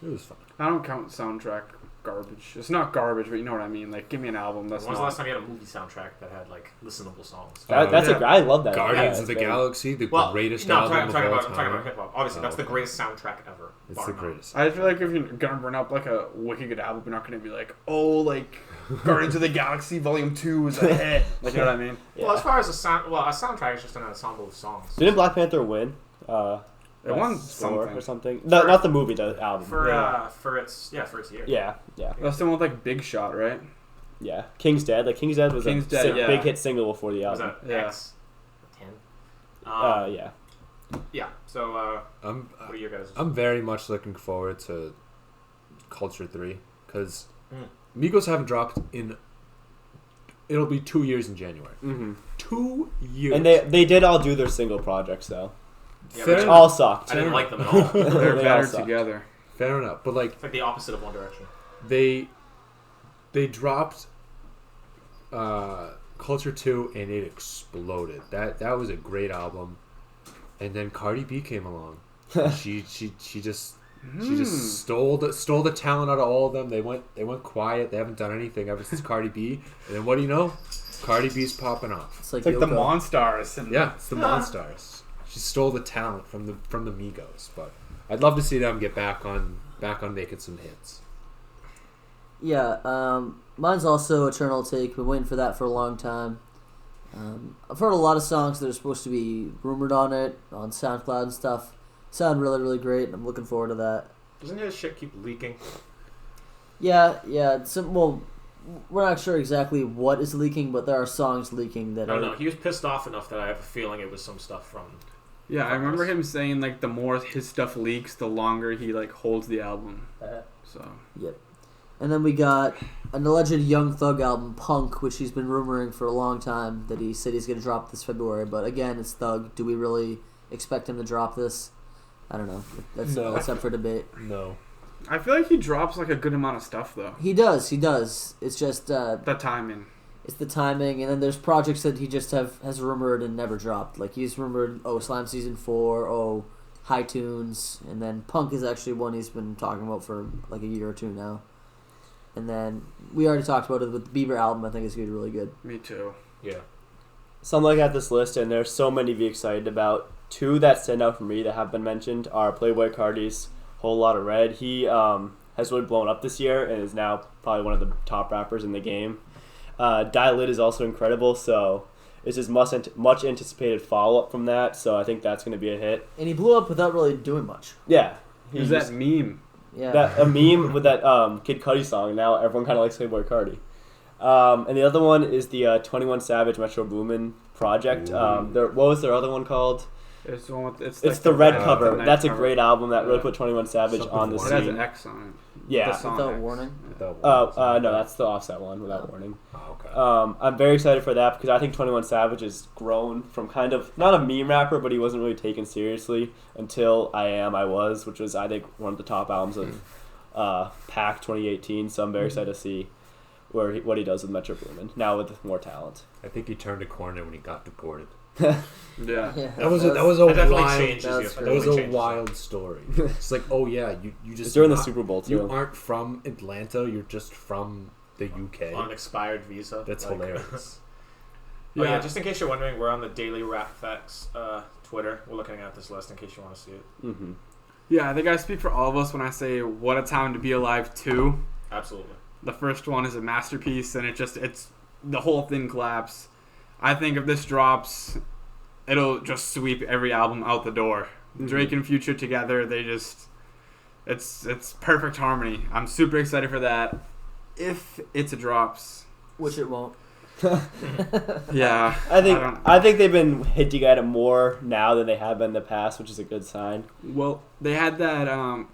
It was fun. I don't count soundtrack garbage. It's not garbage, but you know what I mean. Like, give me an album. That's When was not. the last time you had a movie soundtrack that had listenable songs? That's Yeah. I love that. Guardians Yeah, of the it's very- Galaxy, the Well, greatest no, album I'm talking of all about I'm talking time. about hip hop. Obviously, that's the Oh, okay. greatest soundtrack ever. It's bar the none. greatest. I feel like if you're gonna bring up like a wicked good album, you're not gonna be like, oh, like Guardians of the Galaxy Volume 2 is a hit. Like, you know what I mean? Yeah. Well, as far as a soundtrack is just an ensemble of songs. Didn't Black Panther win? It won Best score something. or something. No, not the movie, the album. For its year. Yeah. That's the one with like Big Shot, right? Yeah. King's Dead. Like King's Dead was King's a Dead, yeah. big hit single before the Was album. that Yeah. X 10? Yeah. Yeah. So I'm what are your guys? I'm very much looking forward to Culture 3 because Mm. Migos haven't dropped in. It'll be 2 years in January. Mm-hmm. 2 years. And they did all do their single projects though. Yeah, Fair but All sucked. I didn't like them at all. They're They all better suck. together. Fair enough, but like It's like the opposite of One Direction. they dropped Culture 2, and it exploded. That was a great album. And then Cardi B came along. she just stole the talent out of all of them. They went quiet. They haven't done anything ever since Cardi B. And then what do you know? Cardi B's popping off. It's like It's like the Yoko. Monstars. And Yeah, it's the Monstars. She stole the talent from the Migos, but I'd love to see them get back on making some hits. Yeah, mine's also Eternal Take. Been waiting for that for a long time. I've heard a lot of songs that are supposed to be rumored on it, on SoundCloud and stuff. Sound really, really great, and I'm looking forward to that. Doesn't his shit keep leaking? Yeah. Well, we're not sure exactly what is leaking, but there are songs leaking that are... No, he was pissed off enough that I have a feeling it was some stuff from... Yeah, I remember him saying like the more his stuff leaks, the longer he like holds the album. So Yep. And then we got an alleged Young Thug album, Punk, which he's been rumoring for a long time that he said he's going to drop this February. But again, it's Thug. Do we really expect him to drop this? I don't know. That's up for debate. No. I feel like he drops like a good amount of stuff though. He does. It's just The timing. it's the timing, and then there's projects that he just has rumored and never dropped. Like he's rumored, Slime Season 4, High Tunes, and then Punk is actually one he's been talking about for like a year or two now. And then we already talked about it with the Bieber album. I think it's going to be really good. Me too. Yeah. So I'm looking at this list, and there's so many to be excited about. Two that stand out for me that have been mentioned are Playboi Carti's Whole Lotta Red. He has really blown up this year and is now probably one of the top rappers in the game. Die Lit is also incredible, so it's just much anticipated follow-up from that, so I think that's going to be a hit. And he blew up without really doing much. Yeah. Who's that meme? Yeah. A meme with that Kid Cudi song. Now everyone kind of likes Playboi Carti. And the other one is the 21 Savage Metro Boomin project. What was their other one called? It's the one with, It's like the red cover. the That's a cover. great album that really Yeah. put 21 Savage Something on the It has scene. an X on it. Yeah. The song Without X. warning. No, that's the Offset one, Without Warning. Oh, okay. I'm very excited for that because I think 21 Savage has grown from kind of, not a meme rapper, but he wasn't really taken seriously until I Was, which was, I think, one of the top albums of Pac 2018. So I'm very excited to see what he does with Metro Boomin, now with more talent. I think he turned a corner when he got deported. Yeah. Yeah. That was a That definitely wild. changes you. that's That That was definitely a changes you. wild story. It's like, oh yeah, you just It's during the not- Super Bowl, too. You aren't from Atlanta. You're just from the UK. On an expired visa. That's Like- hilarious. Oh, yeah, Yeah. just in case you're wondering, we're on the Daily Rap Facts Twitter. We're looking at this list in case you want to see it. Mm-hmm. Yeah, I think I speak for all of us when I say "What a Time to Be Alive" 2. Absolutely. The first one is a masterpiece, and it's the whole thing collapse. I think if this drops, it'll just sweep every album out the door. Drake and Future together, it's perfect harmony. I'm super excited for that. If it drops, Which it won't. yeah, I think they've been hinting at it more now than they have been in the past, which is a good sign. Well, they had that.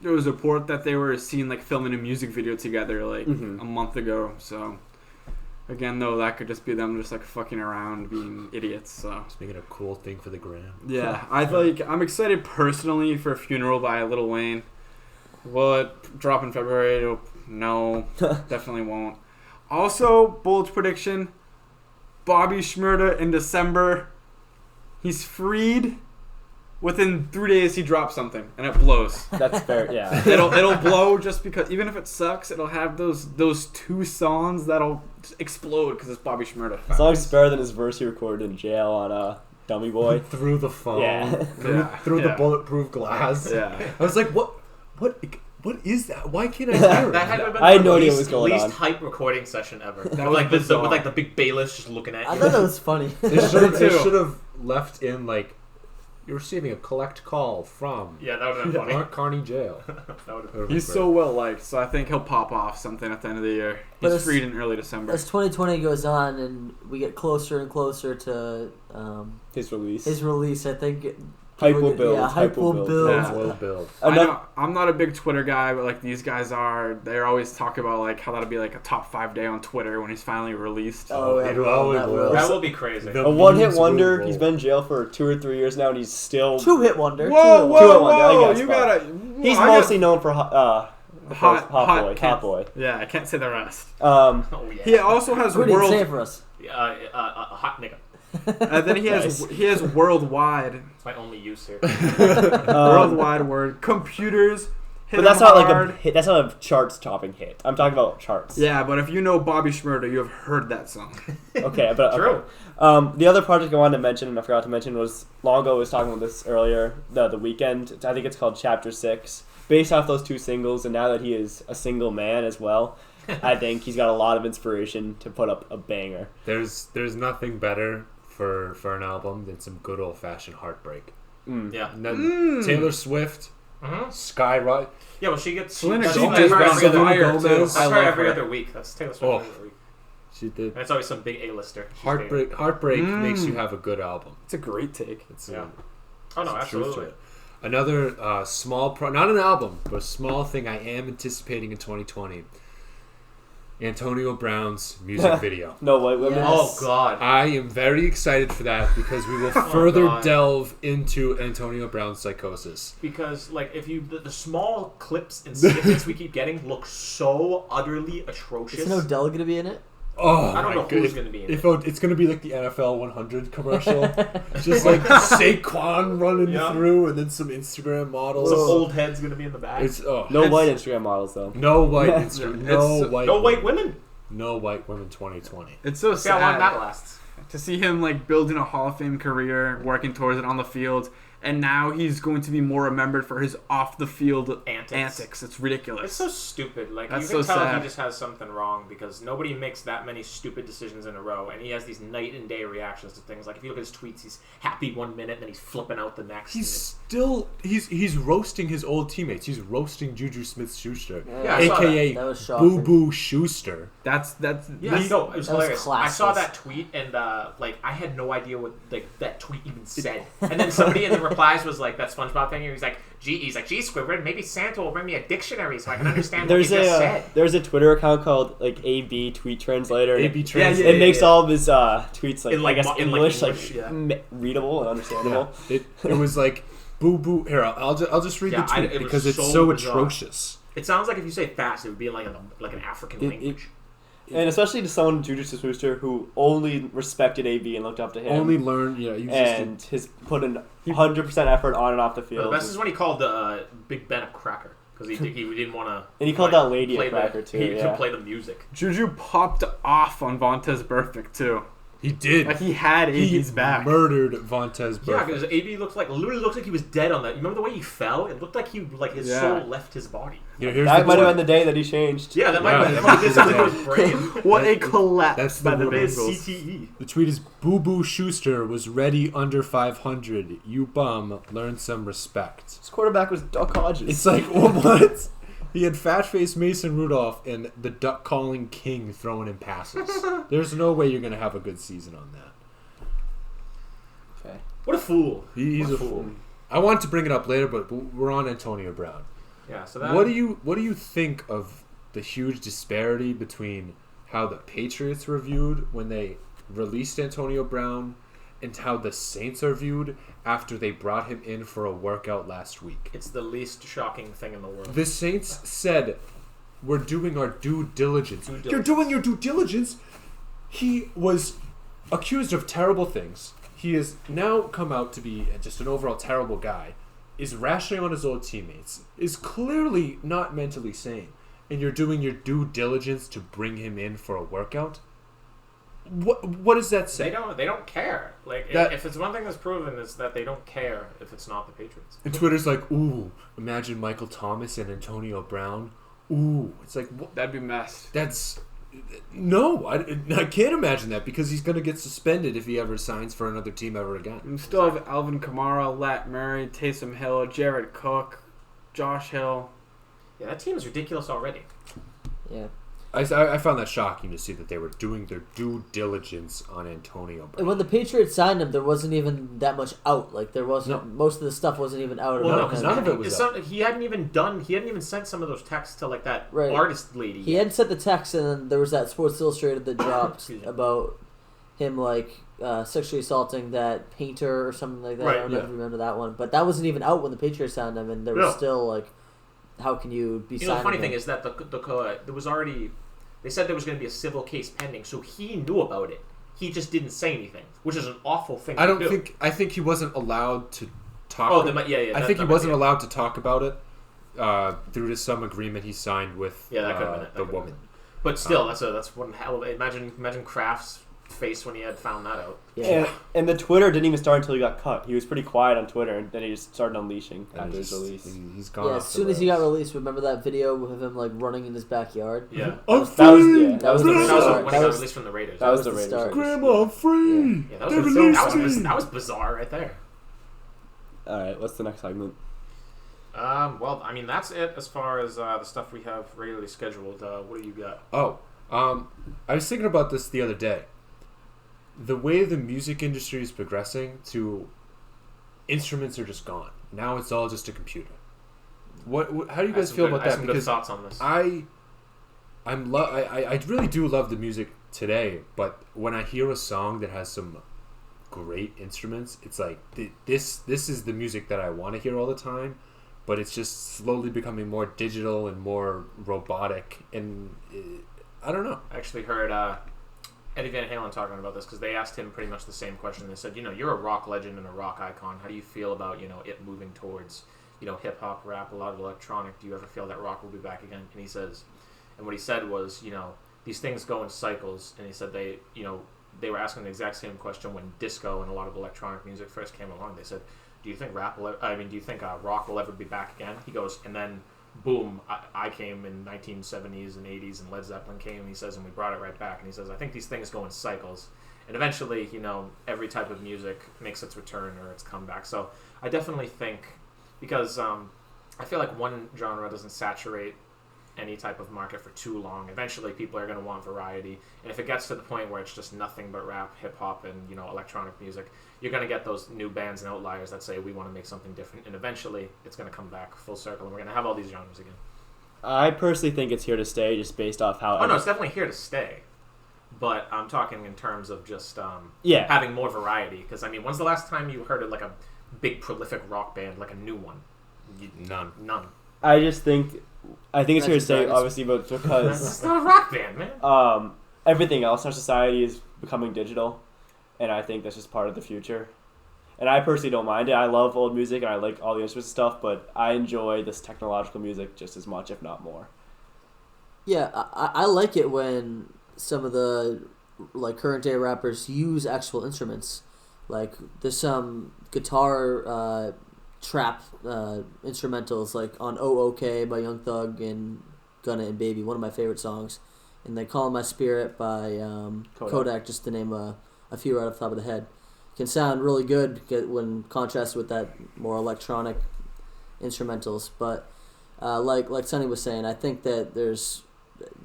There was a report that they were seen like filming a music video together like Mhm. a month ago. So again, though, that could just be them just like fucking around, being idiots. So Just making a cool thing for the gram. yeah, I'm excited personally for Funeral by Lil Wayne. Will it drop in February? No, definitely won't. Also, bold prediction: Bobby Shmurda in December. He's freed. Within 3 days, he drops something, and it blows. That's fair, yeah. It'll blow just because even if it sucks, it'll have those two songs that'll just explode because it's Bobby Shmurda. As long as it's better than his verse he recorded in jail on Dummy Boy. Through the phone. Yeah. Through the Yeah. bulletproof glass. Yeah. I was like, what is that? Why can't I hear it? That had to have been I had the no idea least, what was going least on. hype recording session ever. That with was like the bizarre. with like the big bailiffs just looking at I you. thought that was funny. They should too. have left in like, you're receiving a collect call from Yeah, that would have been funny. Mark Carney jail. That would have been. He's so well liked, so I think he'll pop off something at the end of the year. But He's it's- freed in early December. As 2020 goes on and we get closer and closer to His release. his release, I think Hype will build. Yeah, hype will build. Yeah. Will build. I Enough- know I'm not a big Twitter guy, but like these guys are. They're always talking about like how that'll be like a top 5 day on Twitter when he's finally released. Oh, yeah, It will, that it will. will. That will be crazy. The A one-hit memes will wonder. roll. He's been in jail for 2 or 3 years now, and he's still. Two-hit wonder. Whoa, Two-hit whoa, Two-hit wonder, I whoa! guess, You but gotta. He's I mostly known for Hot Hot can't- Boy. Yeah, I can't say the rest. Oh yeah. He also has What did he say world. for us? Hot nigga. And then he has worldwide. It's my only use here. Worldwide word. Computers. Hit But that's him not like hard. a hit. That's not a charts-topping hit. I'm talking about charts. Yeah, but if you know Bobby Shmurda, you have heard that song. Okay, but True. okay. The other project I wanted to mention, and I forgot to mention, was Longo was talking about this earlier. The Weekend. I think it's called Chapter 6, based off those two singles. And now that he is a single man as well, I think he's got a lot of inspiration to put up a banger. There's nothing better for an album than some good old fashioned heartbreak. Yeah. Taylor Swift, Mm-hmm. Skyrocket. Yeah, well, she gets. Selena That's Gomez her got every other Selena week. Gomez. That's I her love every her. other week. That's Taylor Swift Oh. every other week. She did. And it's always some big A-lister. she's Heartbreak makes you have a good album. It's a great take. It's Yeah. a, dating. Oh no, it's a truth to absolutely. it. Another small, not an album, but a small thing I am anticipating in 2020. Antonio Brown's music video. No white women. Yes. Oh god. I am very excited for that because we will further God. delve into Antonio Brown's psychosis. Because like if you the small clips and snippets we keep getting look so utterly atrocious. Isn't Odell gonna be in it? Oh, I don't my know who's goodness. gonna be in If it. it's going to be like the NFL 100 commercial, just like Saquon running Yeah. through, and then some Instagram models. Some old head's gonna be in the back. It's No It's- white Instagram models though. no white Instagram, no It's- white, no white women. no white women 2020. It's so See how long sad that lasts. to see him like building a Hall of Fame career, working towards it on the field, and now he's going to be more remembered for his off the field Antics. It's ridiculous. It's so stupid. Like That's you can so tell sad. he just has something wrong because nobody makes that many stupid decisions in a row, and he has these night and day reactions to things. Like if you look at his tweets, he's happy one minute, then he's flipping out the next. He's roasting his old teammates. He's roasting Juju Smith-Schuster, Yeah, I saw aka that. That was shocking. Boo Boo Schuster. That's Yeah, he- no, it was that was hilarious. I saw classless. that tweet and like I had no idea what like that tweet even said. And then somebody in the replies was like that SpongeBob thing. He's like, gee, Squidward, maybe Santa will bring me a dictionary so I can understand what he just said. There's a Twitter account called like AB Tweet Translator. AB Yeah, Translate. yeah, It makes all of his tweets like, In, like, I guess in, like, English, English, yeah. readable and understandable. It was like Boo Boo. Here, I'll just read Yeah, the tweet it was because it's so so bizarre. atrocious. It sounds like if you say fast, it would be like an African language. And especially to someone Juju Smith-Schuster who only respected AB and looked up to him. Only learn, you just and has put in 100% effort on and off the The field. best is when he called Big Ben a cracker because he didn't want to. And he called that lady a cracker, too, He yeah. could play the music. Juju popped off on Vontez Burfict too. he did. Like he had He AB's back. murdered Vontez Yeah, Burfict. because AB literally looked like he was dead on that. You remember the way he fell? It looked like his Yeah. soul left his body. You know, here's that the might have point. been the day that he changed. Yeah, that might Yeah. have did something to his brain. What a collapse That's by the the real Bengals. CTE. The tweet is Boo Boo Schuster was ready under 500. You bum, learn some respect. His quarterback was Duck Hodges. It's like, what? He had fat face Mason Rudolph and the duck calling king throwing him passes. There's no way you're going to have a good season on that. okay. What a fool. He's What a fool. I want to bring it up later, but we're on Antonio Brown. Yeah, so that. What do you think of the huge disparity between how the Patriots were viewed when they released Antonio Brown and how the Saints are viewed after they brought him in for a workout last week? It's the least shocking thing in the world. The Saints said, "We're doing our due diligence." Due You're diligence. doing your due diligence. He was accused of terrible things. He has now come out to be just an overall terrible guy. Is rationing on his old teammates. Is clearly not mentally sane. And you're doing your due diligence to bring him in for a workout? What does that say? They don't care. Like That- if it's one thing that's proven is that they don't care if it's not the Patriots. And Twitter's like, ooh, imagine Michael Thomas and Antonio Brown. Ooh, it's like, what? That'd be messed. That's no, I can't imagine that because he's going to get suspended if he ever signs for another team ever again. We still have Alvin Kamara, Lat Murray, Taysom Hill, Jared Cook, Josh Hill. Yeah, that team is ridiculous already. Yeah. I found that shocking to see that they were doing their due diligence on Antonio And Brown. when the Patriots signed him, there wasn't even that much out. Like there wasn't. No. Most of the stuff wasn't even out. Well, about no, because him. none of it was he hadn't even sent some of those texts to like that Right. artist lady. He hadn't sent the text, and then there was that Sports Illustrated that dropped Excuse me. about him like sexually assaulting that painter or something like that. Right, I don't yeah. remember that one, but that wasn't even out when the Patriots signed him, and there was No. still like how can you be? You know, the funny thing is that there was already. They said there was going to be a civil case pending, so he knew about it. He just didn't say anything, which is an awful thing. I to don't do. think. I think he wasn't allowed to talk. Oh, I think he wasn't allowed to talk about it through to some agreement he signed with that could have been it. the woman. But still, that's one hell of a. Imagine Kraft's face when he had found that out. Yeah. And the Twitter didn't even start until he got cut. He was pretty quiet on Twitter, and then he just started unleashing And after his just- release. He's gone. Yeah, off as the soon as he rails. got released, remember that video of him like running in his backyard? Yeah. That was the That was start. when he got That was- released from the Raiders. That was the the Raiders. start. Grandma, I'm free. Yeah, They released me. that was bizarre right there. All right, what's the next segment? Well, I mean, that's it as far as the stuff we have regularly scheduled. What do you got? Oh, I was thinking about this the other day. The way the music industry is progressing to instruments are just gone. Now it's all just a computer. What how do you guys feel about I have that? some good Because thoughts on this. I really do love the music today, but when I hear a song that has some great instruments, it's like this is the music that I want to hear all the time, but it's just slowly becoming more digital and more robotic, and I don't know. I actually heard Eddie Van Halen talking about this because they asked him pretty much the same question. They said, you're a rock legend and a rock icon. How do you feel about, it moving towards, hip hop, rap, a lot of electronic? Do you ever feel that rock will be back again? And he says, and what he said was, these things go in cycles. And he said they were asking the exact same question when disco and a lot of electronic music first came along. They said, do you think rock will ever be back again? He goes, and then boom, I came in 1970s and 80s, and Led Zeppelin came, and he says, and we brought it right back. And he says, I think these things go in cycles. And eventually, every type of music makes its return or its comeback. So I definitely think, because I feel like one genre doesn't saturate any type of market for too long. Eventually, people are going to want variety. And if it gets to the point where it's just nothing but rap, hip-hop, and, electronic music, you're going to get those new bands and outliers that say, we want to make something different. And eventually, it's going to come back full circle, and we're going to have all these genres again. I personally think it's here to stay, just based off how. Oh, no, it's definitely here to stay. But I'm talking in terms of just Yeah. having more variety. Because, when's the last time you heard of, like, a big, prolific rock band, like a new one? None. I just think. I think it's here to stay, Imagine obviously, but because It's not a rock band, man. everything else in our society is becoming digital, and I think that's just part of the future. And I personally don't mind it. I love old music, and I like all the instruments and stuff, but I enjoy this technological music just as much, if not more. Yeah, I like it when some of the like current day rappers use actual instruments. Like there's some guitar trap instrumentals like on OOK by Young Thug and Gunna and Baby, one of my favorite songs, and they Call My Spirit by Kodak, just to name a few right off the top of the head. Can sound really good when contrasted with that more electronic instrumentals, but like Sonny was saying, I think that there's,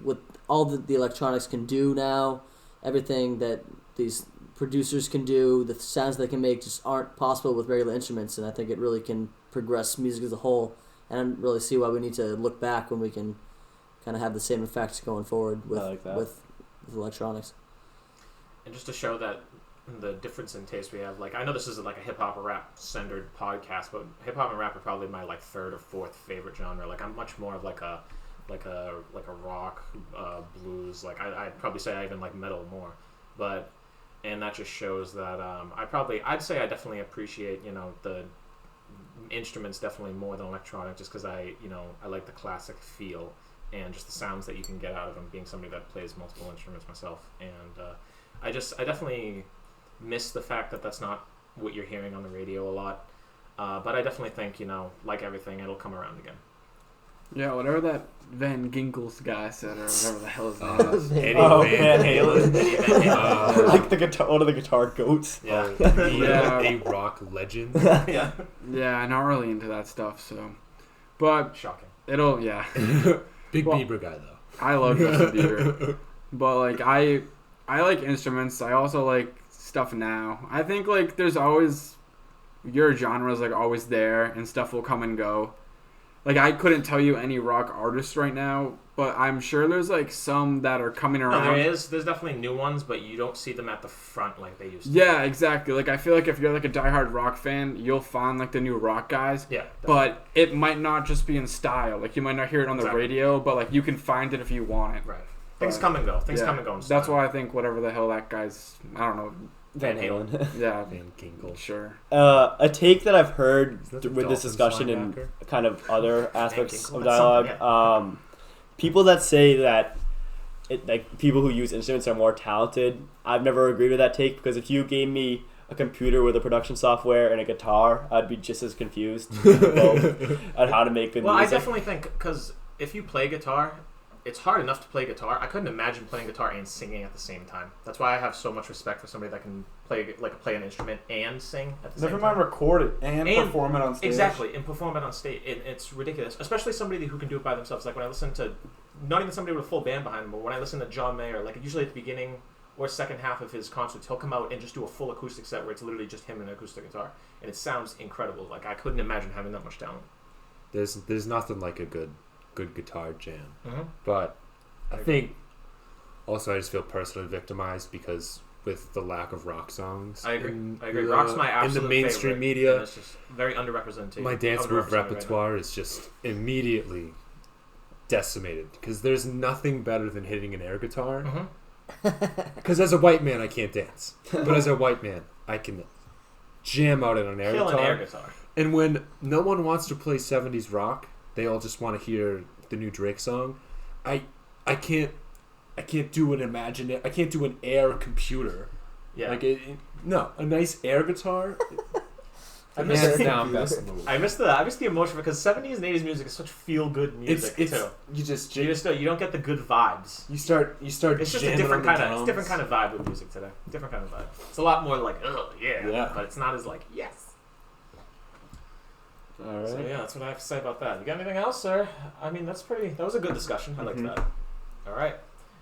with all that the electronics can do now, everything that these producers can do, the sounds they can make just aren't possible with regular instruments, and I think it really can progress music as a whole, and I don't really see why we need to look back when we can kind of have the same effects going forward with I like that. with electronics. And just to show that the difference in taste we have, like, I know this isn't like a hip hop or rap centered podcast, but hip hop and rap are probably my like third or fourth favorite genre. Like, I'm much more of like a rock, blues. Like, I'd probably say I even like metal more, but and that just shows that I'd say I definitely appreciate the instruments definitely more than electronic, just because I like the classic feel and just the sounds that you can get out of them, being somebody that plays multiple instruments myself. And I definitely miss the fact that that's not what you're hearing on the radio a lot. But I definitely think, like everything, it'll come around again. Yeah, whatever that Van Ginkels guy said, or whatever the hell his name is. Eddie Oh, Van Van Halen. Eddie Van Halen. Like the guitar, one of the guitar goats. Yeah. Yeah. A rock legend. Yeah. Yeah, not really into that stuff, so. But Shocking. it'll, yeah. Big Well, Bieber guy though. I love Justin Bieber. But, like, I like instruments. I also like stuff now. I think, like, there's always, your genre's, like, always there, and stuff will come and go. Like, I couldn't tell you any rock artists right now, but I'm sure there's, like, some that are coming No, around. there is. There's definitely new ones, but you don't see them at the front like they used to. Yeah, exactly. Like, I feel like if you're, like, a diehard rock fan, you'll find, like, the new rock guys. Yeah. But it might not just be in style. Like, you might not hear it on the Exactly. radio, but, like, you can find it if you want it. Right. Things But- come and go. Things Yeah. come and go. In That's style. why I think whatever the hell that guy's, I don't know. Van Halen. Yeah, Van Ginkel. sure. A take that I've heard Is that the with this Dolphins discussion and linebacker? kind of other aspects Ginkel, of that's dialogue, something, people that say that like people who use instruments are more talented, I've never agreed with that take because if you gave me a computer with a production software and a guitar, I'd be just as confused both on how to make good Well, I music. definitely think because if you play guitar, it's hard enough to play guitar. I couldn't imagine playing guitar and singing at the same time. That's why I have so much respect for somebody that can play an instrument and sing at the Never same mind time. record it and perform it on stage. Exactly, and perform it on stage. It's ridiculous, especially somebody who can do it by themselves. Like when I listen to, not even somebody with a full band behind them, but when I listen to John Mayer, like usually at the beginning or second half of his concerts, he'll come out and just do a full acoustic set where it's literally just him and an acoustic guitar, and it sounds incredible. Like I couldn't imagine having that much talent. There's nothing like a good guitar jam. Mm-hmm. But I think also I just feel personally victimized because with the lack of rock songs. I agree. In I agree. the- Rock's my absolute in the mainstream favorite, media. and it's just very underrepresented. My dance move underrepresented right repertoire is just immediately decimated because there's nothing better than hitting an air guitar. now. Because as a white man, I can't dance, but as a white man, I can jam out on an air Kill an guitar. air guitar. And when no one wants to play 70s rock, they all just want to hear the new Drake song. I can't do I can't do an air computer. Yeah. Like no, a nice air guitar. I miss hands the- down best move. I miss the emotion because 70s and 80s music is such feel good music It's too. you just You don't get the good vibes. you start It's just a jamming different on the kind of drums. different kind of vibe with music today. Different kind of vibe. It's a lot more like Yeah. but it's not as like yes. All right. So yeah, that's what I have to say about that. You got anything else, sir? I mean, that was a good discussion. I like Mhm. that. All right.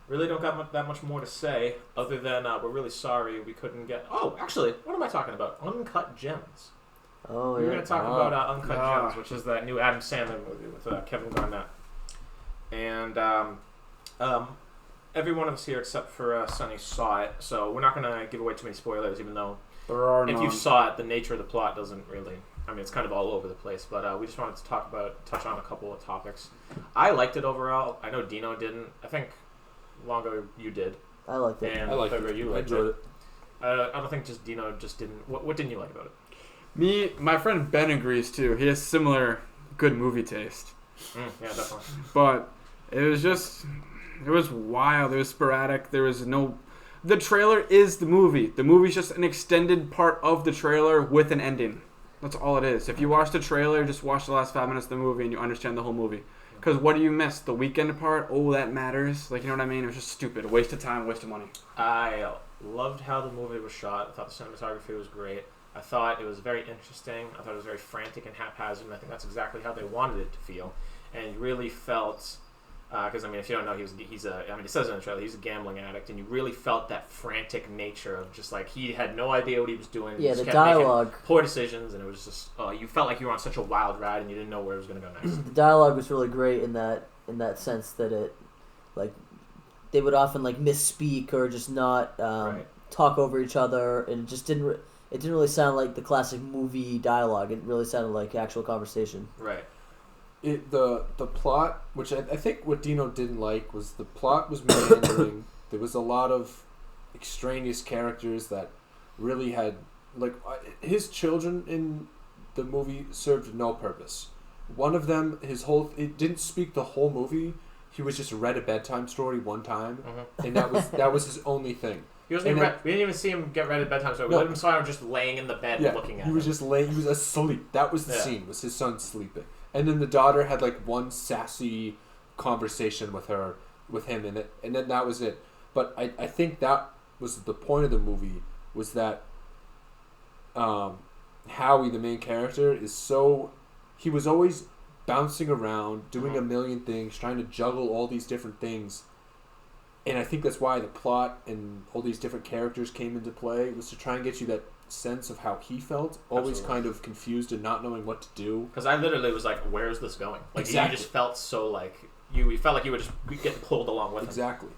Really don't got that much more to say other than we're really sorry we couldn't get. Oh, actually, what am I talking about? Uncut Gems. Oh We were yeah. going to talk Ah. about Uncut Ah. Gems, which is that new Adam Sandler movie with Kevin Garnett. And every one of us here except for Sonny saw it, so we're not going to give away too many spoilers, even though There are if none. you saw it, the nature of the plot doesn't really. I mean, it's kind of all over the place, but we just wanted to touch on a couple of topics. I liked it overall. I know Dino didn't. I think Longo, you did, I like that. and I liked Thugger, it. you I liked enjoyed it. I don't think just Dino just didn't. What didn't you like about it? My friend Ben agrees too. He has similar good movie taste. Yeah, definitely. But it was wild. It was sporadic. There was no. The trailer is the movie. The movie's just an extended part of the trailer with an ending. That's all it is. If you watch the trailer, just watch the last 5 minutes of the movie and you understand the whole movie. Because what do you miss? The weekend part? Oh, that matters. Like, you know what I mean? It was just stupid. A waste of time, waste of money. I loved how the movie was shot. I thought the cinematography was great. I thought it was very interesting. I thought it was very frantic and haphazard, and I think that's exactly how they wanted it to feel. And you really felt, because I mean, if you don't know, it says in the trailer, he's a gambling addict, and you really felt that frantic nature of just like he had no idea what he was doing. He Yeah, just the kept making dialogue. poor decisions, and it was just you felt like you were on such a wild ride, and you didn't know where it was going to go next. The dialogue was really great in that sense that it, like, they would often like misspeak or just not Right. talk over each other, and it just didn't really sound like the classic movie dialogue. It really sounded like actual conversation. Right. The plot, which I think what Dino didn't like was the plot was meandering. There was a lot of extraneous characters that really had his children in the movie served no purpose. One of them, it didn't speak the whole movie. He was just read a bedtime story one time, Mm-hmm. and that was his only thing. He wasn't And even then- we didn't even see him get ready at bedtime, so we No. let him saw him just laying in the bed Yeah, looking at he was him. just laying. He was asleep. That was the Yeah. scene. Was his son sleeping, and then the daughter had like one sassy conversation with him in it, and then that was it. But I think that was the point of the movie was that Howie, the main character, he was always bouncing around, doing a million things, trying to juggle all these different things. And I think that's why the plot and all these different characters came into play was to try and get you that sense of how he felt, always Absolutely. kind of confused and not knowing what to do. Because I literally was like, "Where is this going?" Like Exactly. you just felt so like you felt like you would just get pulled along with him. Exactly.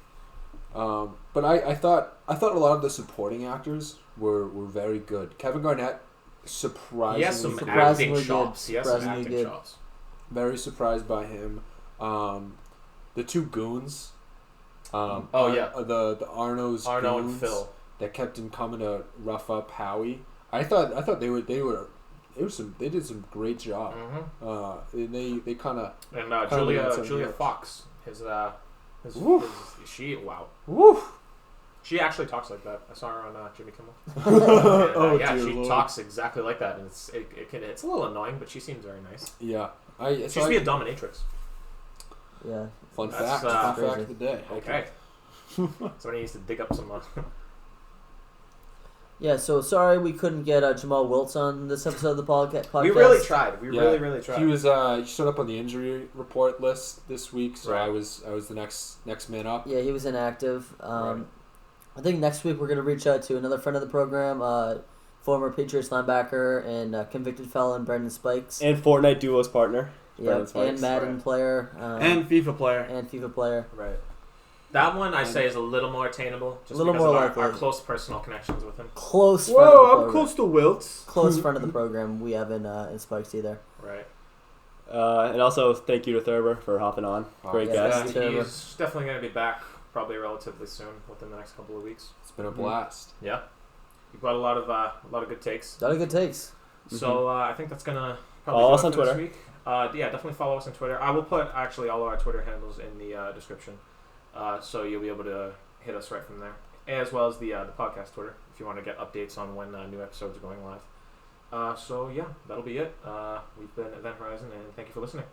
But I thought a lot of the supporting actors were very good. Kevin Garnett, surprisingly, He has some Surprisingly acting good. chops. He has some Surprisingly acting good. chops. very surprised by him. The two goons. Oh, yeah. The Arno's Arno goons and Phil. that kept him coming to rough up Howie. I thought they did some great job. Mm-hmm. And they kind of And Kinda got some Julia hits. Fox, Woof. she wow. woo. She actually talks like that. I saw her on Jimmy Kimmel. Oh, yeah, dear she Lord. talks exactly like that, and it's a little annoying, but she seems very nice. Yeah, She used to be a dominatrix. Yeah. fun That's, fact. uh, Fun fact crazy. of the day. Okay. Somebody needs to dig up some. Yeah, so sorry we couldn't get Jamal Wiltz on this episode of the podcast. We really tried. We Yeah. really tried. He was he showed up on the injury report list this week, so Right. I was the next man up. Yeah, he was inactive. Right. I think next week we're going to reach out to another friend of the program, former Patriots linebacker and convicted felon Brendan Spikes. And Fortnite duos partner. Yeah, Brendan Spikes. and Madden Right. player. And FIFA player. and FIFA player. Right. That one I say is a little more attainable, just A little because more of likely. our close personal connections with him. Close friend of the Whoa, I'm program. close to Wilts. Close friend of the program we have in Spikes either. Right. And also thank you to Thurber for hopping on. Oh, Great yeah. guest. Yeah. He's definitely going to be back probably relatively soon, within the next couple of weeks. It's been a blast. Yeah. You've got a lot of good takes. Got a good takes. So I think that's gonna probably Follow do us it on for this Twitter. week. Yeah, definitely follow us on Twitter. I will put actually all of our Twitter handles in the description, so you'll be able to hit us right from there, as well as the podcast Twitter if you want to get updates on when new episodes are going live. So yeah, that'll be it. We've been Event Horizon, and thank you for listening.